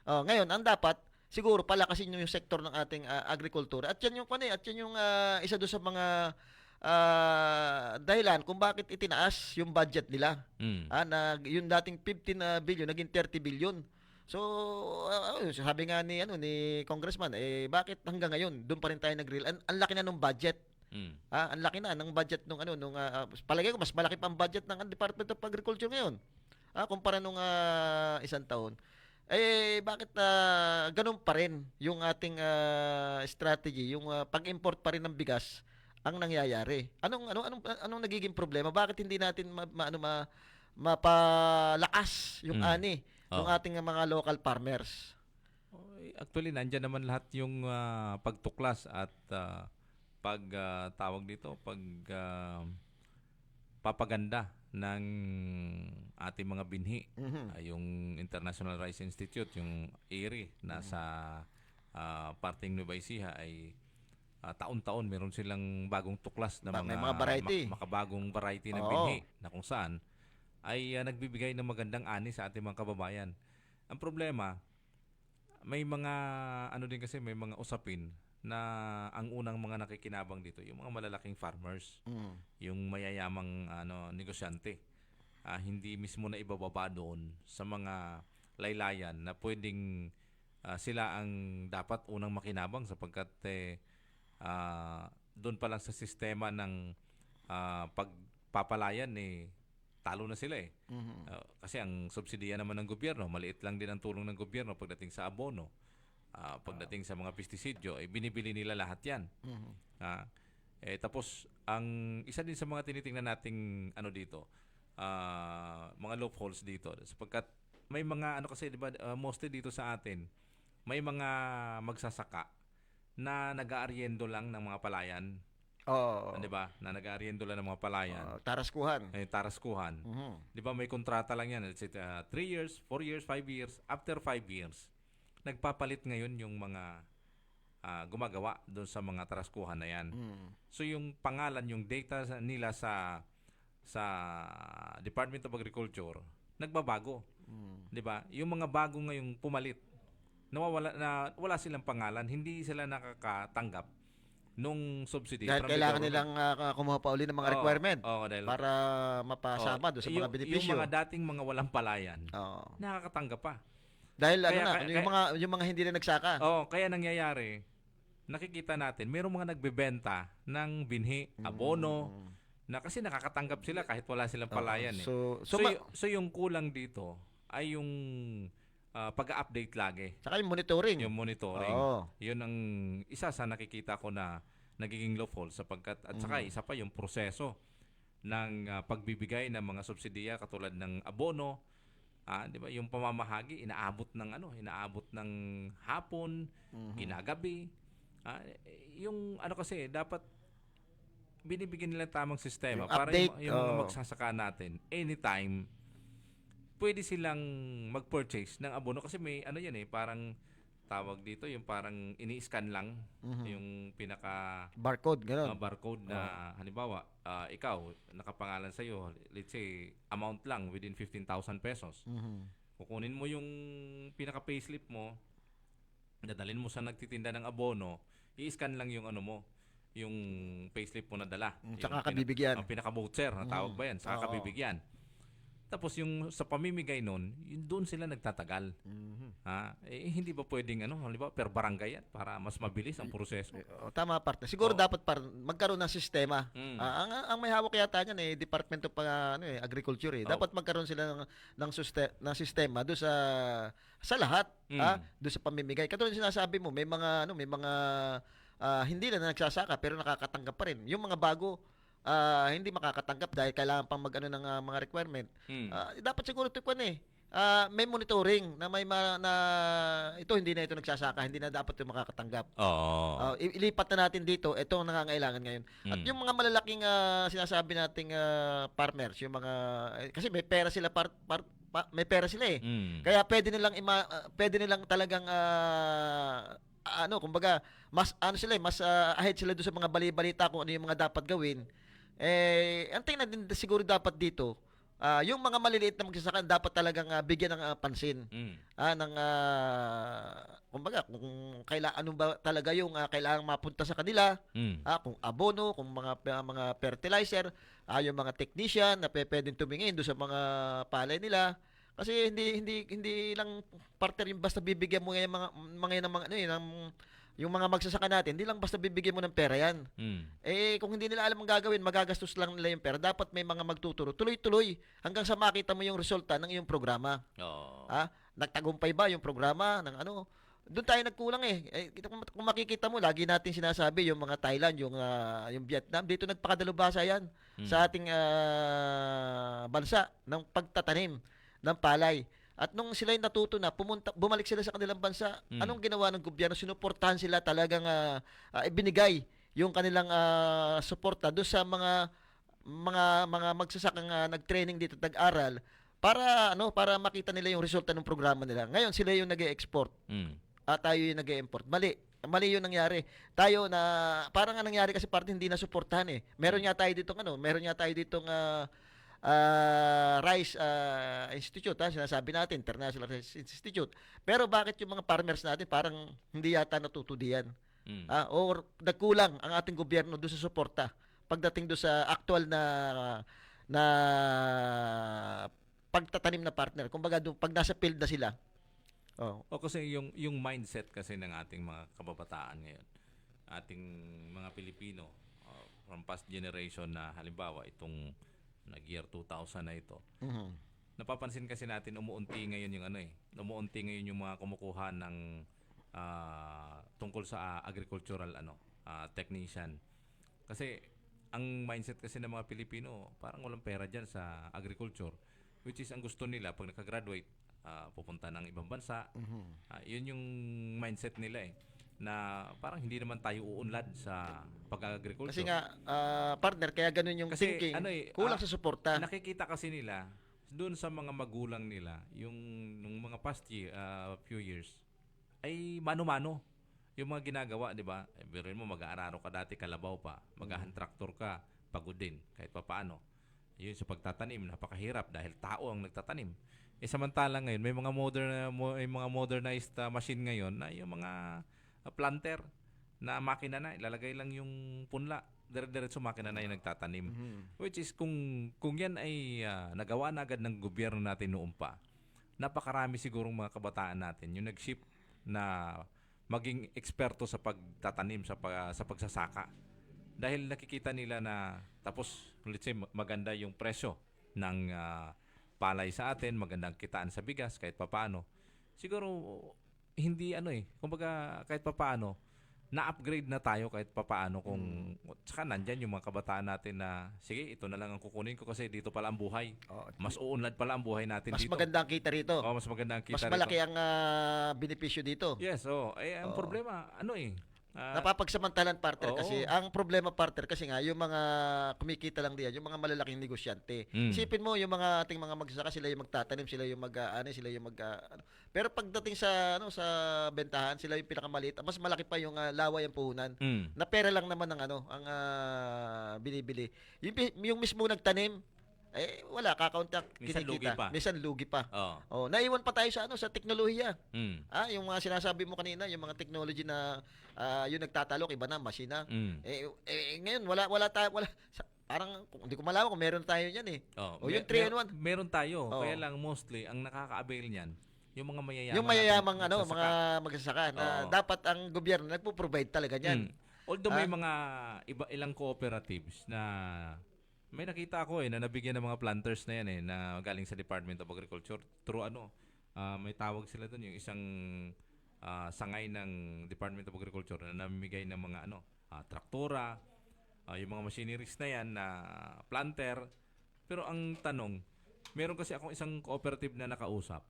Ngayon, ang dapat siguro palakasin nyo yung sektor ng ating agrikultura. At yan yung isa doon sa mga dahilan kung bakit itinaas yung budget nila. Na yung dating 15 billion naging 30 billion. So sabi nga ni Congressman, bakit hanggang ngayon doon pa rin tayo nag-rely? Ang laki na ng budget. Ang laki na ng budget nung palagay ko mas malaki pa ang budget ng Department of Agriculture ngayon. Kumpara nung isang taon. Bakit ganun pa rin yung ating strategy, yung pag-import pa rin ng bigas ang nangyayari? Anong nagiging problema? Bakit hindi natin mapalakas yung ani ng ating mga local farmers? Actually, nandiyan naman lahat yung pagtuklas at tawag dito, papaganda ng ating mga binhi. Yung International Rice Institute, yung IRI, nasa parting Nueva Ecija ay taon-taon meron silang bagong tuklas na mga variety. Makabagong variety ng binhi na kung saan ay nagbibigay ng magandang ani sa ating mga kababayan. Ang problema, may mga kasi may mga usapin na ang unang mga nakikinabang dito yung mga malalaking farmers, yung mayayamang negosyante. Hindi mismo na ibababa doon sa mga laylayan na pwedeng sila ang dapat unang makinabang sapagkat doon pa lang sa sistema ng pagpapalayan talo na sila kasi ang subsidiya naman ng gobyerno, maliit lang din ang tulong ng gobyerno pagdating sa abono. Pagdating sa mga pestisidyo, binibili nila lahat yan. Tapos, ang isa din sa mga tinitingnan nating dito, mga loopholes dito, sapagkat may mga kasi diba, mostly dito sa atin, may mga magsasaka na nag-aaryendo lang ng mga palayan. Di ba? Na nag-aaryendo lang ng mga palayan. Taraskuhan. Taraskuhan. Di ba may kontrata lang yan. Let's say 3 years, 4 years, 5 years. After 5 years, nagpapalit ngayon yung mga gumagawa doon sa mga taraskuhan na yan. So yung pangalan, yung data nila sa Department of Agriculture, nagbabago. 'Di ba? Yung mga bago ngayong pumalit, wala silang pangalan, hindi sila nakakatanggap nung subsidy. Dahil kailangan nilang kumuha pa uli ng mga requirement para mapasama doon sa mga benepisyo. Yung mga dating mga walang palayan, nakakatanggap pa. Dahil yung mga hindi na nagsaka. Kaya nangyayari, nakikita natin, mayroong mga nagbebenta ng binhi, abono, na kasi nakakatanggap sila kahit wala silang palayan. So yung kulang dito ay yung pag-update lagi. Saka yung monitoring. Yung monitoring. Yun ang isa sa nakikita ko na nagiging loophole sapagkat at saka isa pa yung proseso ng pagbibigay ng mga subsidiya katulad ng abono. Di ba? Yung pamamahagi inaabot ng hapon, ginagabi. Yung kasi dapat binibigyan nila tamang sistema para yung mga magsasaka natin anytime pwede silang mag-purchase ng abono kasi may parang tawag dito yung parang ini-scan lang yung pinaka barcode barcode na halimbawa ikaw nakapangalan sa iyo, let's say amount lang within 15,000 pesos. Kukunin mo yung pinaka payslip mo, dadalhin mo sa nagtitinda ng abono, i-scan lang yung yung payslip mo na dala. Saka kabibigyan. Ang pinaka-voucher na tawag ba yan? Saka kabibigyan. Tapos yung sa pamimigay nun, doon sila nagtatagal. Hindi ba pwedeng halimbawa per barangay yan para mas mabilis ang proseso? Tama partner. Siguro dapat magkaroon ng sistema. Ang may hawak yata niyan Department of Agriculture. Dapat magkaroon sila ng sistema doon sa lahat, doon sa pamimigay. Katulad sinasabi mo, may mga hindi na nagsasaka pero nakakatanggap pa rin. Yung mga bago hindi makakatanggap dahil kailangan pang mag-ano ng mga requirement. Dapat siguro ito may monitoring na ito hindi na ito nagsasaka, hindi na dapat ito makakatanggap. Ilipat na natin dito, ito ang nangangailangan ngayon. At yung mga malalaking sinasabi nating farmers, yung mga kasi may pera sila may pera sila Kaya pwede nilang talagang kumbaga mas mas ahead sila doon sa mga bali-balita kung ano yung mga dapat gawin. Ang tingnan din siguro dapat dito, yung mga maliliit na magsasaka dapat talagang bigyan ng pansin. Ng kumbaga kung kailangan ano ba talaga yung kailangang mapunta sa kanila, kung abono, kung mga fertilizer, yung mga technician na pwedeng tumingin do sa mga palay nila. Kasi hindi lang partner yung basta bibigyan mo ng yung mga magsasaka natin, hindi lang basta bibigyan mo ng pera yan. Kung hindi nila alam ang gagawin, magagastos lang nila yung pera. Dapat may mga magtuturo. Tuloy-tuloy hanggang sa makita mo yung resulta ng iyong programa. Nagtagumpay ba yung programa ng ano? Doon tayo nagkulang kung makikita mo, lagi natin sinasabi yung mga Thailand, yung Vietnam, dito nagpakadalubhasa yan sa ating bansa ng pagtatanim ng palay. At nung sila yung natuto na, bumalik sila sa kanilang bansa, anong ginawa ng gobyerno? Sinuportahan sila talagang ibinigay yung kanilang suporta doon sa mga magsasakang nag-training dito, nag-aral para makita nila yung resulta ng programa nila. Ngayon sila yung nag-e-export. At tayo yung nag-e-import. Mali yung nangyari. Tayo na parang nangyari kasi parte hindi na suportahan Meron nga tayo ditong Rice Institute, sinasabi natin, International Rice Institute. Pero bakit yung mga farmers natin parang hindi yata natuto diyan? Or nagkulang ang ating gobyerno doon sa suporta pagdating doon sa actual na pagtatanim na partner. Kumbaga doon pag nasa field na sila. Kasi yung mindset kasi ng ating mga kababataan ngayon, ating mga Pilipino from past generation na halimbawa itong nag-year 2000 na ito. Napapansin kasi natin umuunti ngayon yung mga kumukuha ng tungkol sa agricultural technician. Kasi ang mindset kasi ng mga Pilipino, parang walang pera diyan sa agriculture, which is ang gusto nila pag naka-graduate pupunta ng ibang bansa. Yun yung mindset nila na parang hindi naman tayo uunlad sa pag-agriculture. Kasi nga, partner, kaya ganun yung thinking. Kulang sa suporta. Nakikita kasi nila doon sa mga magulang nila, yung nung mga past few years, ay mano-mano yung mga ginagawa, di ba? Biruin mo, mag-aararo ka dati, kalabaw pa. Mag-ahantraktor ka, pagod din, kahit pa paano. Yun sa pagtatanim, napakahirap dahil tao ang nagtatanim. Samantalang ngayon, may mga modernized machine ngayon na yung mga planter na makina na, ilalagay lang yung punla, dire-diretso makina na yung nagtatanim. Which is kung yan ay nagawa na agad ng gobyerno natin noon pa, napakarami sigurong mga kabataan natin yung nag-shift na maging eksperto sa pagtatanim, sa pagsasaka. Dahil nakikita nila na tapos let's say maganda yung presyo ng palay sa atin, magandang kitaan sa bigas kahit papaano. Siguro hindi kumbaga kahit papaano na-upgrade na tayo kahit papaano kung saka nandyan yung mga kabataan natin na sige, ito na lang ang kukunin ko kasi dito pala ang buhay. Mas uunlad pala ang buhay natin mas dito. Mas maganda ang kita rito. Mas maganda ang kita rito. Mas malaki ang benepisyo dito. Yes, ang problema napapagsamantalan partner kasi ang problema partner kasi nga yung mga kumikita lang diyan, yung mga malalaking negosyante. Isipin mo yung mga ating mga magsasaka, sila yung magtatanim, sila yung pero pagdating sa sa bentahan, sila yung pinakamaliit. Mas malaki pa yung laway ang puhunan. Na pera lang naman ang binibili. Yung mismo nagtanim wala, kakaunti kinikita. Minsan lugi pa. Naiwan pa tayo sa teknolohiya. Yung mga sinasabi mo kanina, yung mga technology na yung nagtatalok, iba na, masina. Ngayon, wala parang, hindi ko malaman kung meron tayo yan yung 3-in-1. Meron tayo. Kaya lang, mostly, ang nakaka-avail niyan, yung mga mayayamang. Yung mayayamang, mga magsasaka, na dapat ang gobyerno nagpo-provide talaga niyan. Although may mga ilang cooperatives na may nakita ako na nabigyan ng mga planters na yan na galing sa Department of Agriculture through may tawag sila doon yung isang sangay ng Department of Agriculture na namimigay ng mga traktora, yung mga machineries na yan na planter. Pero ang tanong, meron kasi akong isang cooperative na nakausap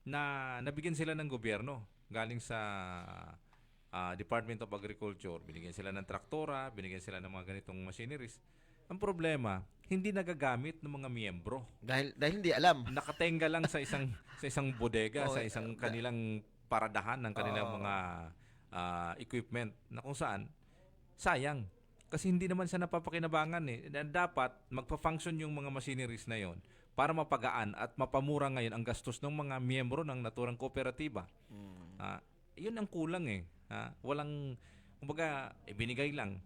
na nabigyan sila ng gobyerno galing sa Department of Agriculture. Binigyan sila ng traktora, binigyan sila ng mga ganitong machineries. Ang problema, hindi nagagamit ng mga miyembro. Dahil hindi alam. Nakatenga lang sa isang bodega, sa isang kanilang paradahan ng kanilang mga equipment na kung saan sayang. Kasi hindi naman siya napapakinabangan Dapat magpa-function yung mga machineries na yon para mapagaan at mapamura ngayon ang gastos ng mga miyembro ng naturang kooperatiba. Yun ang kulang eh. Walang, kumbaga, binigay lang.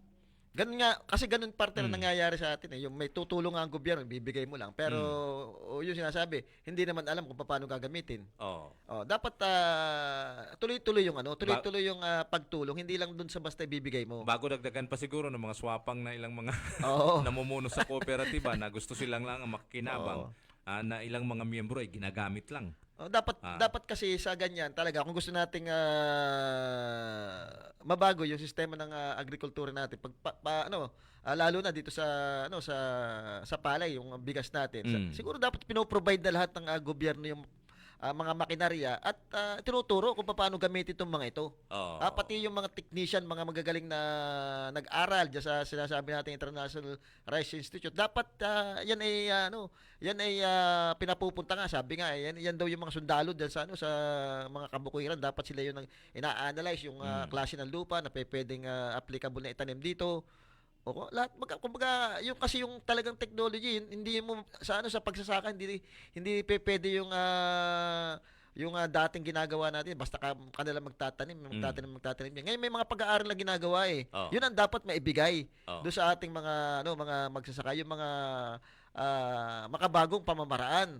Ganun nga, kasi ganun parte na nangyayari sa atin eh. Yung may tutulong ang gobyerno, bibigay mo lang. Pero yung sinasabi, hindi naman alam kung paano gagamitin. Dapat tuloy-tuloy yung tuloy-tuloy yung pagtulong, hindi lang dun sa basta ibibigay mo. Bago dagdagan pa siguro ng mga swapang na ilang mga namumuno sa kooperatiba na gusto silang lang ang makikinabang na ilang mga miyembro ay ginagamit lang. Dapat kasi sa ganyan talaga kung gusto nating mabago yung sistema ng agrikultura natin lalo na dito sa palay yung bigas natin. Siguro dapat pinoprovide na lahat ng gobyerno yung mga makinarya at tinuturo kung paano gamitin itong mga ito. Pati yung mga technician, mga magagaling na nag-aral diyan sa sinasabi natin International Rice Institute, dapat yan ay pinapupunta nga, sabi nga yan daw yung mga sundalo diyan sa mga kabukiran, dapat sila yung ina-analyze yung klase ng lupa na pwedeng applicable na itanim dito. Lahat kumbaga yung kasi yung talagang technology hindi mo sa pagsasaka hindi pwede yung dating ginagawa natin basta kanila magtatanim. Ngayon may mga pag-aaral na ginagawa eh. Yun ang dapat maibigay do sa ating mga mga magsasaka, yung mga makabagong pamamaraan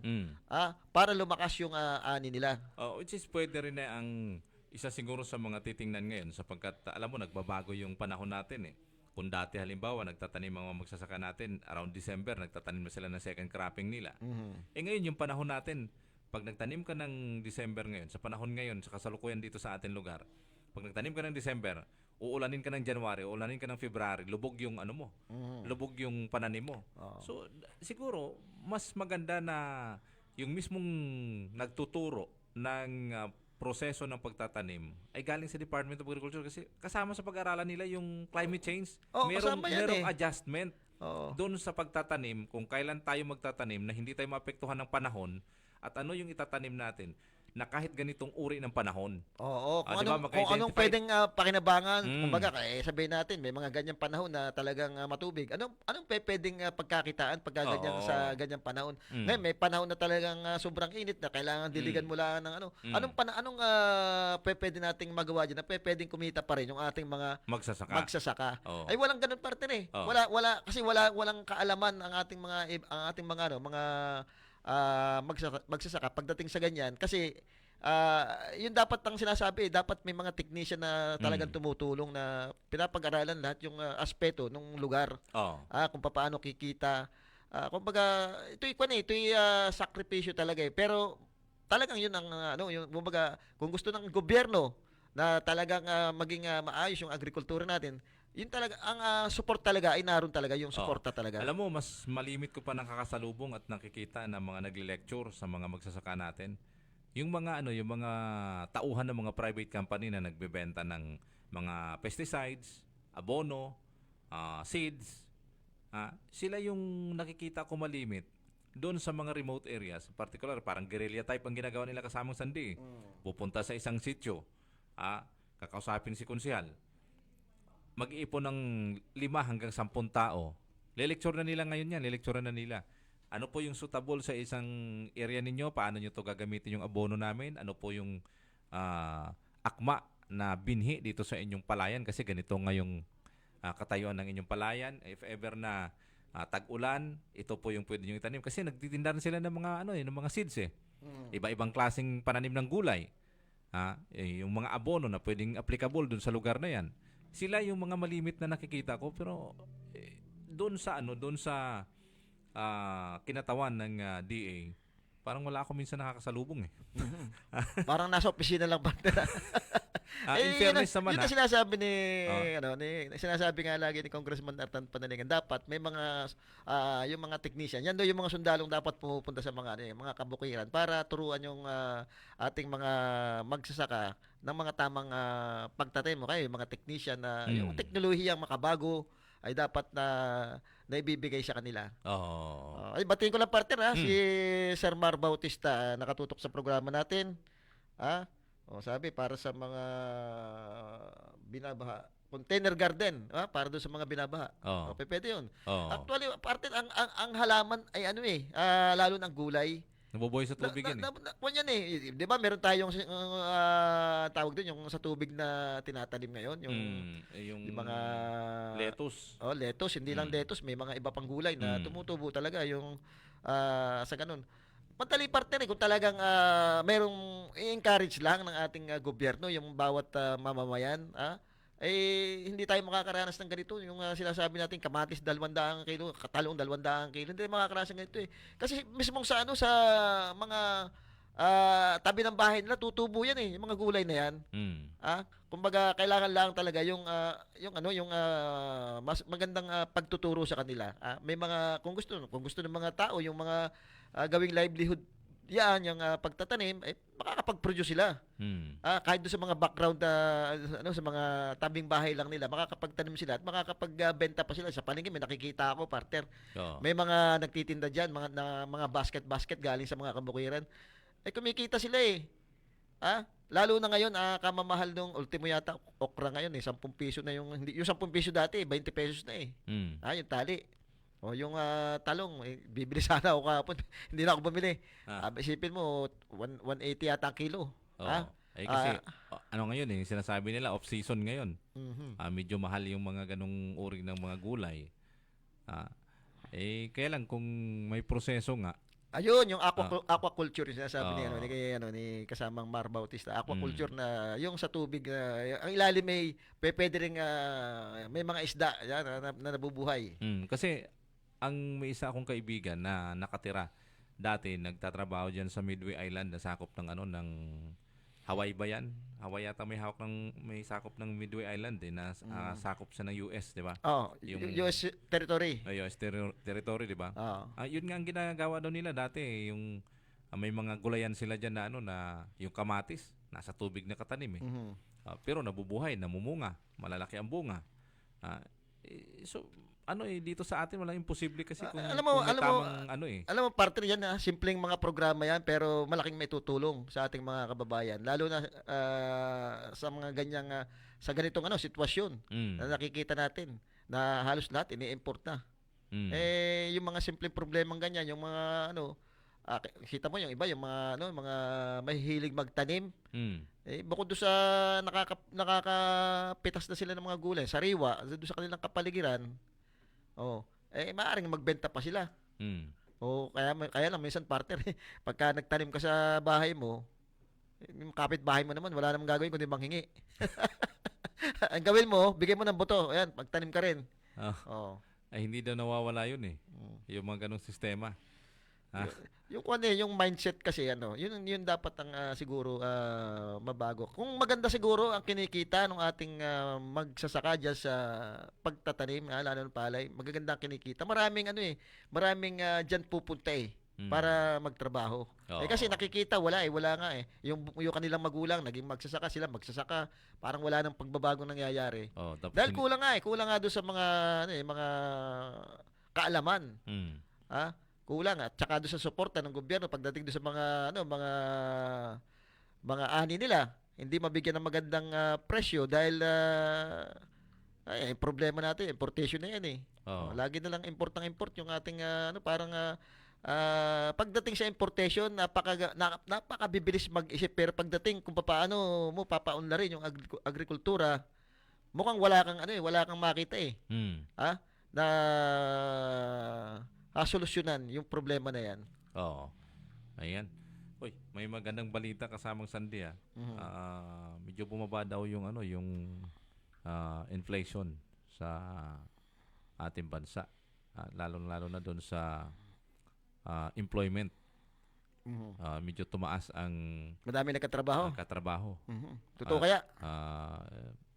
para lumakas yung ani nila. Which is pwede rin na ang isa siguro sa mga titingnan ngayon sapagkat alam mo nagbabago yung panahon natin eh. Kung dati halimbawa nagtatanim mga magsasaka natin around December, nagtatanim na sila ng second cropping nila. Ngayon yung panahon natin, pag nagtanim ka ng December ngayon, sa panahon ngayon, sa kasalukuyan dito sa ating lugar, pag nagtanim ka ng December, uulanin ka ng January, uulanin ka ng February, lubog yung lubog yung pananim mo. So siguro mas maganda na yung mismong nagtuturo ng proseso ng pagtatanim ay galing sa Department of Agriculture kasi kasama sa pag-aralan nila yung climate change. Merong adjustment doon sa pagtatanim kung kailan tayo magtatanim na hindi tayo maapektuhan ng panahon at ano yung itatanim natin na kahit ganitong uri ng panahon. Kung anong pwedeng pakinabangan, kumbaga sabihin natin may mga ganyang panahon na talagang matubig. Anong pwedeng pagkakitaan pag ganyan sa ganyang panahon? Ngayon may panahon na talagang sobrang init na kailangan diligan mo lang ng anong pwede nating magawa diyan na pwedeng kumita pa rin yung ating mga magsasaka. Ay walang ganun parte eh. Wala kasi walang kaalaman ang ating mga magsasaka pagdating sa ganyan kasi yun dapat ang sinasabi, dapat may mga technician na talagang tumutulong na pinapag-aralan lahat yung aspeto ng lugar. Kung paano kikita. Kumbaga ito'y sakripisyo talaga eh. Pero talagang yun ang yung kumbaga kung gusto ng gobyerno na talagang maging maayos yung agrikultura natin, yun talaga ang support talaga ay naroon talaga yung suporta talaga. Alam mo, mas malimit ko pa nakakasalubong at nakikita ng mga nagle-lecture sa mga magsasaka natin. Yung mga yung mga tauhan ng mga private company na nagbebenta ng mga pesticides, abono, seeds, sila yung nakikita ko malimit doon sa mga remote areas, particular parang guerrilla type ang ginagawa nila kasamang sandi. Pupunta sa isang sitio, kakausapin si konsehal. Mag-iipon ng 5 hanggang 10 tao. Le-lecture na nila ngayon yan. Le-lecture na nila. Ano po yung suitable sa isang area ninyo? Paano nyo to gagamitin yung abono namin? Ano po yung akma na binhi dito sa inyong palayan? Kasi ganito ngayong katayuan ng inyong palayan. If ever na tag-ulan, ito po yung pwede nyo itanim. Kasi nagtitinda sila ng mga, ng mga seeds eh. Iba-ibang klaseng pananim ng gulay. Yung mga abono na pwedeng applicable dun sa lugar na yan. Sila yung mga malimit na nakikita ko pero doon sa kinatawan ng DA parang wala ako minsan nakakasalubong eh. Parang nasa opisina lang ba? In fairness naman yun sinasabi sinasabi nga lagi ni Congressman Artan Panalingan, dapat may mga yung mga technician, yan daw yung mga sundalong dapat pumupunta sa mga kabukiran para turuan yung ating mga magsasaka ng mga tamang pagtatanim mo kayo, yung mga technician na yung teknolohiyang makabago ay dapat na naibibigay sa kanila. Ay batiin ko lang partner si Sir Mar Bautista nakatutok sa programa natin. Sabi para sa mga container garden, para doon sa mga binabaha. Pwede 'yun. Actually, parte ang halaman ay ano lalo ng gulay. Nabubuhay sa tubig yan. Yan 'Di ba meron tayong tawag doon yung sa tubig na tinatanim ngayon, yung mga lettuce. Lettuce, hindi lang lettuce, may mga iba pang gulay na tumutubo talaga yung sa ganun. Madali partner kung talagang merong i-encourage lang ng ating gobyerno yung bawat mamamayan, hindi tayo makakaranas ng ganito. Yung sinasabi natin kamatis 200 kilo, talong 200 kilo, hindi makakaranas ng ganito Kasi mismong sa sa mga tabi ng bahay nila tutubo yan yung mga gulay na yan. Kumbaga kailangan lang talaga yung mas magandang pagtuturo sa kanila. May mga kung gusto ng mga tao yung mga gawing livelihood yan, yung pagtatanim, makakapag-produce sila. Kahit doon sa mga background, sa mga tabing bahay lang nila, makakapagtanim sila at makakapagbenta pa sila. Sa paningin, may nakikita ako, partner. May mga nagtitinda dyan, mga basket galing sa mga kabukiran. Kumikita sila Lalo na ngayon, kamamahal nung ultimo yata, okra ngayon 10 piso na yung 10 piso dati, 20 pesos na yung tali. O yung talong, bibili sana ako kahapon. Hindi na ako bumili. Isipin mo, 180 yata ang kilo. Kasi ano ngayon sinasabi nila off-season ngayon. Medyo mahal yung mga ganong uri ng mga gulay. Kaya lang kung may proseso nga. Ayun, yung aquaculture yung sinasabi ni kasamang Mar Bautista. Aquaculture na yung sa tubig, ang ilalim pwede rin may mga isda na nabubuhay. Kasi may isa akong kaibigan na nakatira dati, nagtatrabaho diyan sa Midway Island na sakop ng ng Hawaii ba yan? Hawaii yata may sakop ng Midway Island na sakop sa ng US, di ba? Yung US territory. US territory, di ba? Yun nga ang ginagawa daw nila dati, yung may mga gulayan sila diyan na yung kamatis nasa tubig na katanim pero nabubuhay, namumunga, malalaki ang bunga. So dito sa atin walang imposible kasi kung Alam mo partner yan simpleng mga programa yan pero malaking may tutulong sa ating mga kababayan lalo na sa mga ganyang sa ganitong sitwasyon na nakikita natin na halos lahat ini-import na. Yung mga simpleng problemang ganyan, yung mga kita mo yung iba yung mga mahihilig magtanim. Bukod doon sa nakakapitas na sila ng mga gulay, sariwa, doon sa kanilang kapaligiran. Maaaring magbenta pa sila. Kaya lang minsan partner, pagka nagtanim ka sa bahay mo, yung kapitbahay mo naman, wala namang gagawin kundi manghingi. Ang gawin mo, bigay mo ng buto. Ayan, pagtanim ka rin. Hindi daw nawawala yun yung mga ganong sistema. Yung mindset kasi yun dapat ang siguro mabago. Kung maganda siguro ang kinikita ng ating magsasaka diyan sa pagtatanim lalo ng palay, magaganda ang kinikita. Maraming diyan pupunta para magtrabaho. Kasi nakikita wala nga yung kanilang magulang naging magsasaka, parang wala nang pagbabago nangyayari. Dahil kulang nga doon sa mga kaalaman. Kulang at saka doon sa suporta ng gobyerno pagdating doon sa mga ani nila, hindi mabigyan ng magandang presyo dahil problema natin, importation na yan lagi na lang import yung ating parang pagdating sa importation napakabibilis mag-isip pero pagdating kung paano mo papaunlarin yung agrikultura mukhang wala kang makita na solusyonan yung problema na yan. Ayan. Uy, may magandang balita kasamang Sandy medyo bumaba daw yung inflation sa ating bansa. Lalo na doon sa employment. Medyo tumaas ang madami nagkatrabaho. Totoo kaya?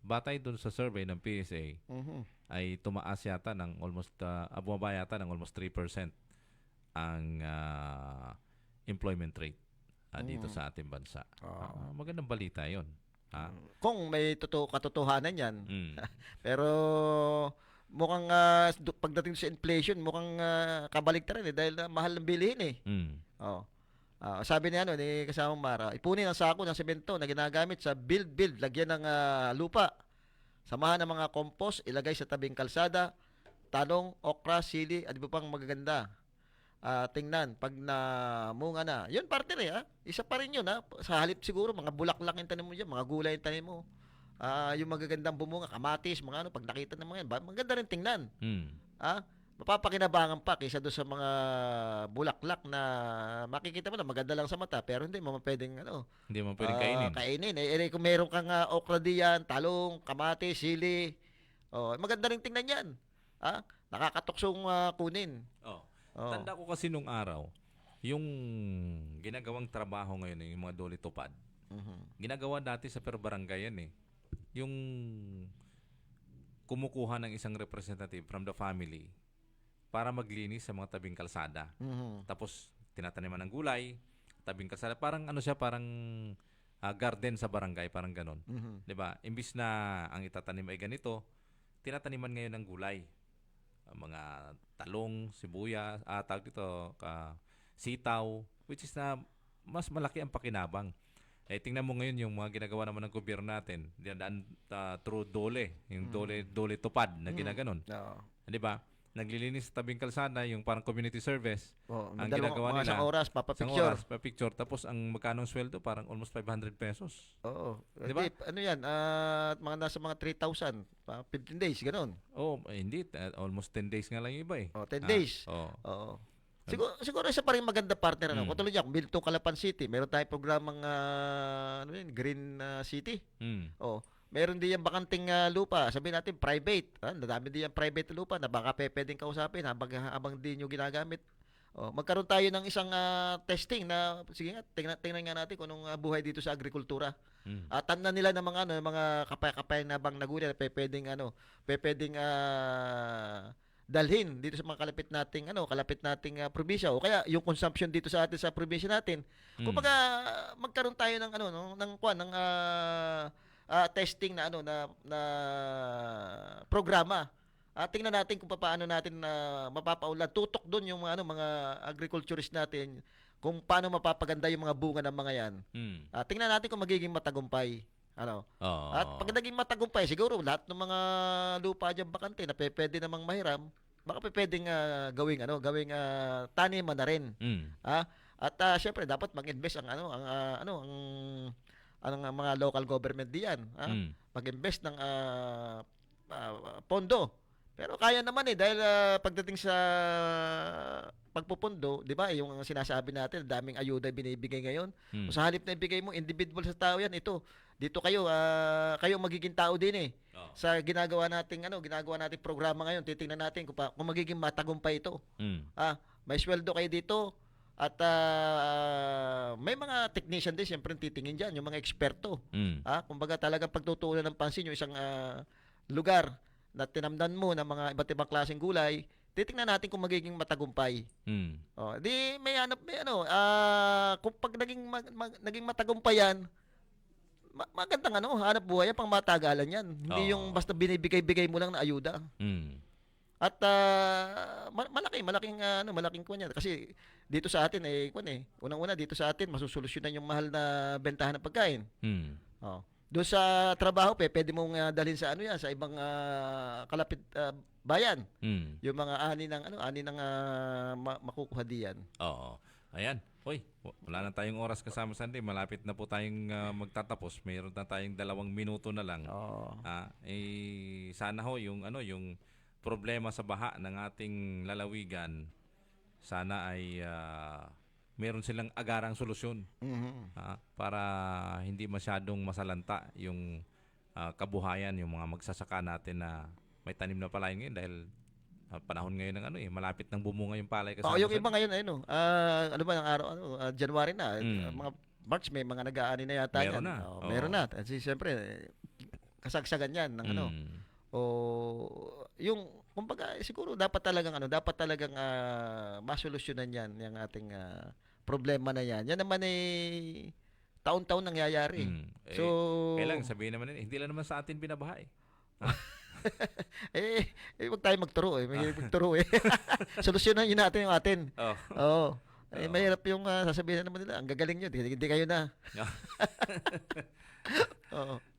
Batay doon sa survey ng PSA, ay tumaas yata ng bumaba yata ng almost 3% ang employment rate dito sa ating bansa. Magandang balita 'yon. Kung may katotohanan 'yan. Pero mukhang pagdating sa inflation, mukhang kabaliktaran dahil mahal ng bilihin sabi ni kasamang Mara, ipunin ang sako ng semento na ginagamit sa build, lagyan ng lupa. Samahan ng mga compost, ilagay sa tabing kalsada, talong, okra, sili, at iba pang magaganda. Tingnan, pag namunga na, yun partner isa pa rin yun sa halip siguro, mga bulaklak yung tanim mo dyan, mga gulay yung tanim mo. Yung magagandang bumunga, kamatis, mga pag nakita ng mga yan, maganda rin tingnan. Mapapakinabangan pa kaysa doon sa mga bulaklak na makikita mo na maganda lang sa mata pero hindi mo pwedeng Hindi mo pwedeng kainin. Kung meron kang okra diyan, talong, kamatis, sili, maganda rin tingnan yan. Nakakatuksong kunin. Tanda ko kasi nung araw, yung ginagawang trabaho ngayon, yung mga dole tupad, ginagawa dati sa per barangay yan Yung kumukuha ng isang representative from the family para maglinis sa mga tabing kalsada. Tapos tinataniman ng gulay, tabing kalsada, parang parang garden sa barangay, parang ganon. 'Di ba? Imbis na ang itatanim ay ganito, tinataniman ngayon ng gulay. Mga talong, sibuyas, tawag dito, sitaw, which is na mas malaki ang pakinabang. Tingnan mo ngayon yung mga ginagawa naman ng gobyerno natin, dinadaan through dole, yung dole tupad na ginaganon. 'Di ba? Naglilinis sa tabing kalsada, yung parang community service. Ang ginagawa nila, isang oras, papicture. Tapos ang magkanong sweldo, parang almost 500 pesos. Oo. Diba? Ano yan? Mga nasa mga 3,000. 15 days, ganun. Hindi. Almost 10 days nga lang yung iba 10 days. Oo. Siguro isa pa rin maganda partner. Katulad niya, kung Biltong Calapan City, meron tayong programang Green City. Meron din yung bakanting lupa. Sabihin natin, private. Nadami din yung private lupa na baka pwedeng kausapin habang di nyo ginagamit. Magkaroon tayo ng isang testing na, sige nga, tingnan nga natin kung anong buhay dito sa agrikultura. Tanan nila ng mga kapay-kapay na bang nagulay na pwedeng dalhin dito sa mga kalapit nating probinsya o kaya yung consumption dito sa atin sa probinsya natin. Kumbaga magkaroon tayo ng testing na programa. Tingnan natin kung paano natin mapapaunlad, tutok doon yung mga agriculturist natin kung paano mapapaganda yung mga bunga ng mga yan. Tingnan natin kung magiging matagumpay. At pag naging matagumpay, siguro lahat ng mga lupa diyan bakante na pwede namang mahiram, baka pwedeng gawing taniman na rin. At syempre dapat mag-invest ang mga local government diyan, mag-invest ng pondo. Pero kaya naman dahil pagdating sa pagpupundo, 'di ba? Yung sinasabi natin, daming ayuda binibigay ngayon. Kung sa halip na ibigay mo individual sa tao 'yan, dito kayo magiging tao din sa ginagawa nating programa ngayon. Titingnan natin kung magiging matagumpay ito. May sweldo kayo dito. At may mga technician din siyempre titingin diyan, yung mga eksperto. Kumbaga talagang pagtutuunan ng pansin yung isang lugar na tinamdan mo ng mga iba't ibang klaseng gulay, titingnan natin kung magiging matagumpay. Di kung pag naging matagumpay yan, magandang hanap buhay yan, pang matagalan yan. Hindi yung basta binibigay-bigay mo lang na ayuda. At malaking kunya kasi dito sa atin unang-una dito sa atin masusolusyonan yung mahal na bentahan ng pagkain. Doon sa trabaho pwede mong dalhin sa sa ibang kalapit bayan. Yung mga ani ng makukuha diyan. Ayan. Hoy, wala na tayong oras kasama Sunday. Malapit na po tayong magtatapos. Mayroon na tayong 2 minuto na lang. Sana yung problema sa baha ng ating lalawigan, sana ay meron silang agarang solusyon para hindi masyadong masalanta yung kabuhayan, yung mga magsasaka natin na may tanim na palay ngayon dahil panahon ngayon ng malapit nang bumunga yung palay. Yung iba ngayon ng araw January na, mga March may mga nag-aani na yata meron yan. Meron na. Kasi siyempre kasagsagan yan ng yung kumbaga siguro dapat talagang masolusyonan yan yung ating problema na yan. Yan naman taon-taon nangyayari. Kailang sabihin naman hindi lang naman sa atin binabaha wag tayo magturo may magturo solusyonan yun natin yung atin. Mahirap yung sasabihin naman nila ang gagaling nyo, hindi kayo na.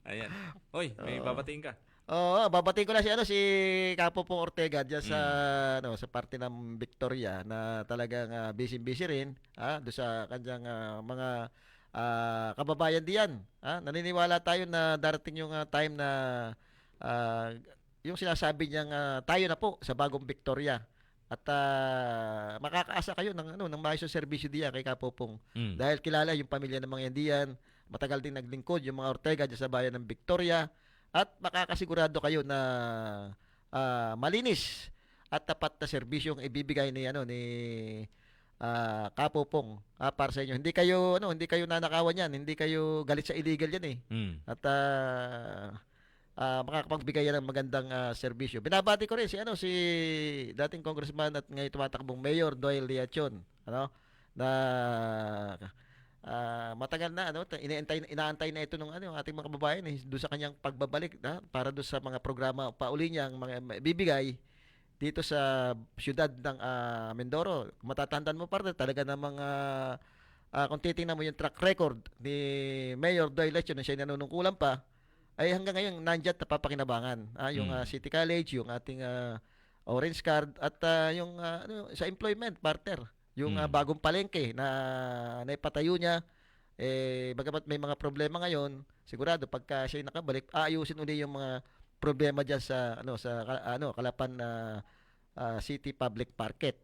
Ayan. Hoy, may babatiin ka. Oo, babati ko na si Capo Pong Ortega diyan sa sa parte ng Victoria na talagang busy-busy rin, do sa kanyang mga kababayan diyan. Naniniwala tayo na darating yung time na yung sinasabi niyang tayo na po sa bagong Victoria. At makakaasa kayo ng maayos na serbisyo diyan kay Capo Pong. Dahil kilala yung pamilya ng mga yan diyan, matagal din naglingkod yung mga Ortega diyan sa bayan ng Victoria. At makakasigurado kayo na malinis at tapat na serbisyong ibibigay ni Capo Pong para sa inyo. Hindi kayo nanakawan yan, hindi kayo galit sa illegal yan eh. At makakapagbigay yan ng magandang serbisyo. Binabati ko rin si dating congressman at ngayon tumatakbong Mayor Doyle Liachon, na matagal na inaantay na ito ng ating mga kababayan doon sa kanyang pagbabalik para doon sa mga programa pauli niyang mga bibigay dito sa siyudad ng Mindoro. Matatandaan mo partner talaga ng mga kung titingnan mo yung track record ni Mayor Doyle Lecho nung siya nanunungkulan pa ay hanggang ngayon nandiyan napapakinabangan yung City College, yung ating Orange Card at yung sa employment partner. Yung bagong palengke na naipatayo niya, bagamat may mga problema ngayon, sigurado pagka siya nakabalik, aayusin uli yung mga problema diyan sa Calapan City Public Market.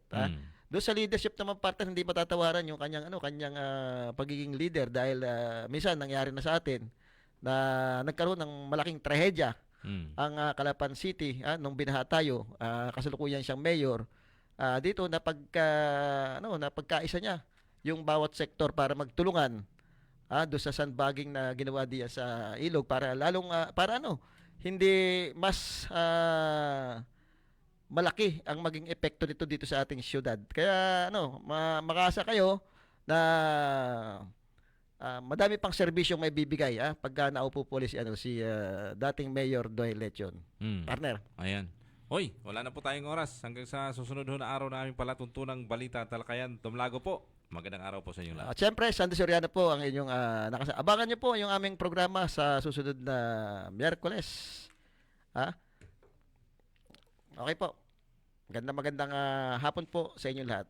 Doon sa leadership naman partner, hindi matatawaran yung kanyang pagiging leader dahil minsan nangyari na sa atin na nagkaroon ng malaking trahedya ang Calapan City nung binaha tayo, kasalukuyan siyang mayor. Dito napagkaisa niya yung bawat sektor para magtulungan do sa sandbagging na ginawa diya sa ilog para lalong hindi mas malaki ang maging epekto nito dito sa ating siyudad. Kaya makasa kayo na madami pang serbisyong may bibigay pagka naupo po si dating Mayor Doyle Lechon. Partner. Ayan. Hoy, wala na po tayong oras. Hanggang sa susunod na araw na aming palatuntunang balita talakayan. Tumlago po. Magandang araw po sa inyo lahat. At syempre, Sandy Soriano po ang inyong abangan niyo po yung aming programa sa susunod na Miyerkules. Okay po. Magandang hapon po sa inyo lahat.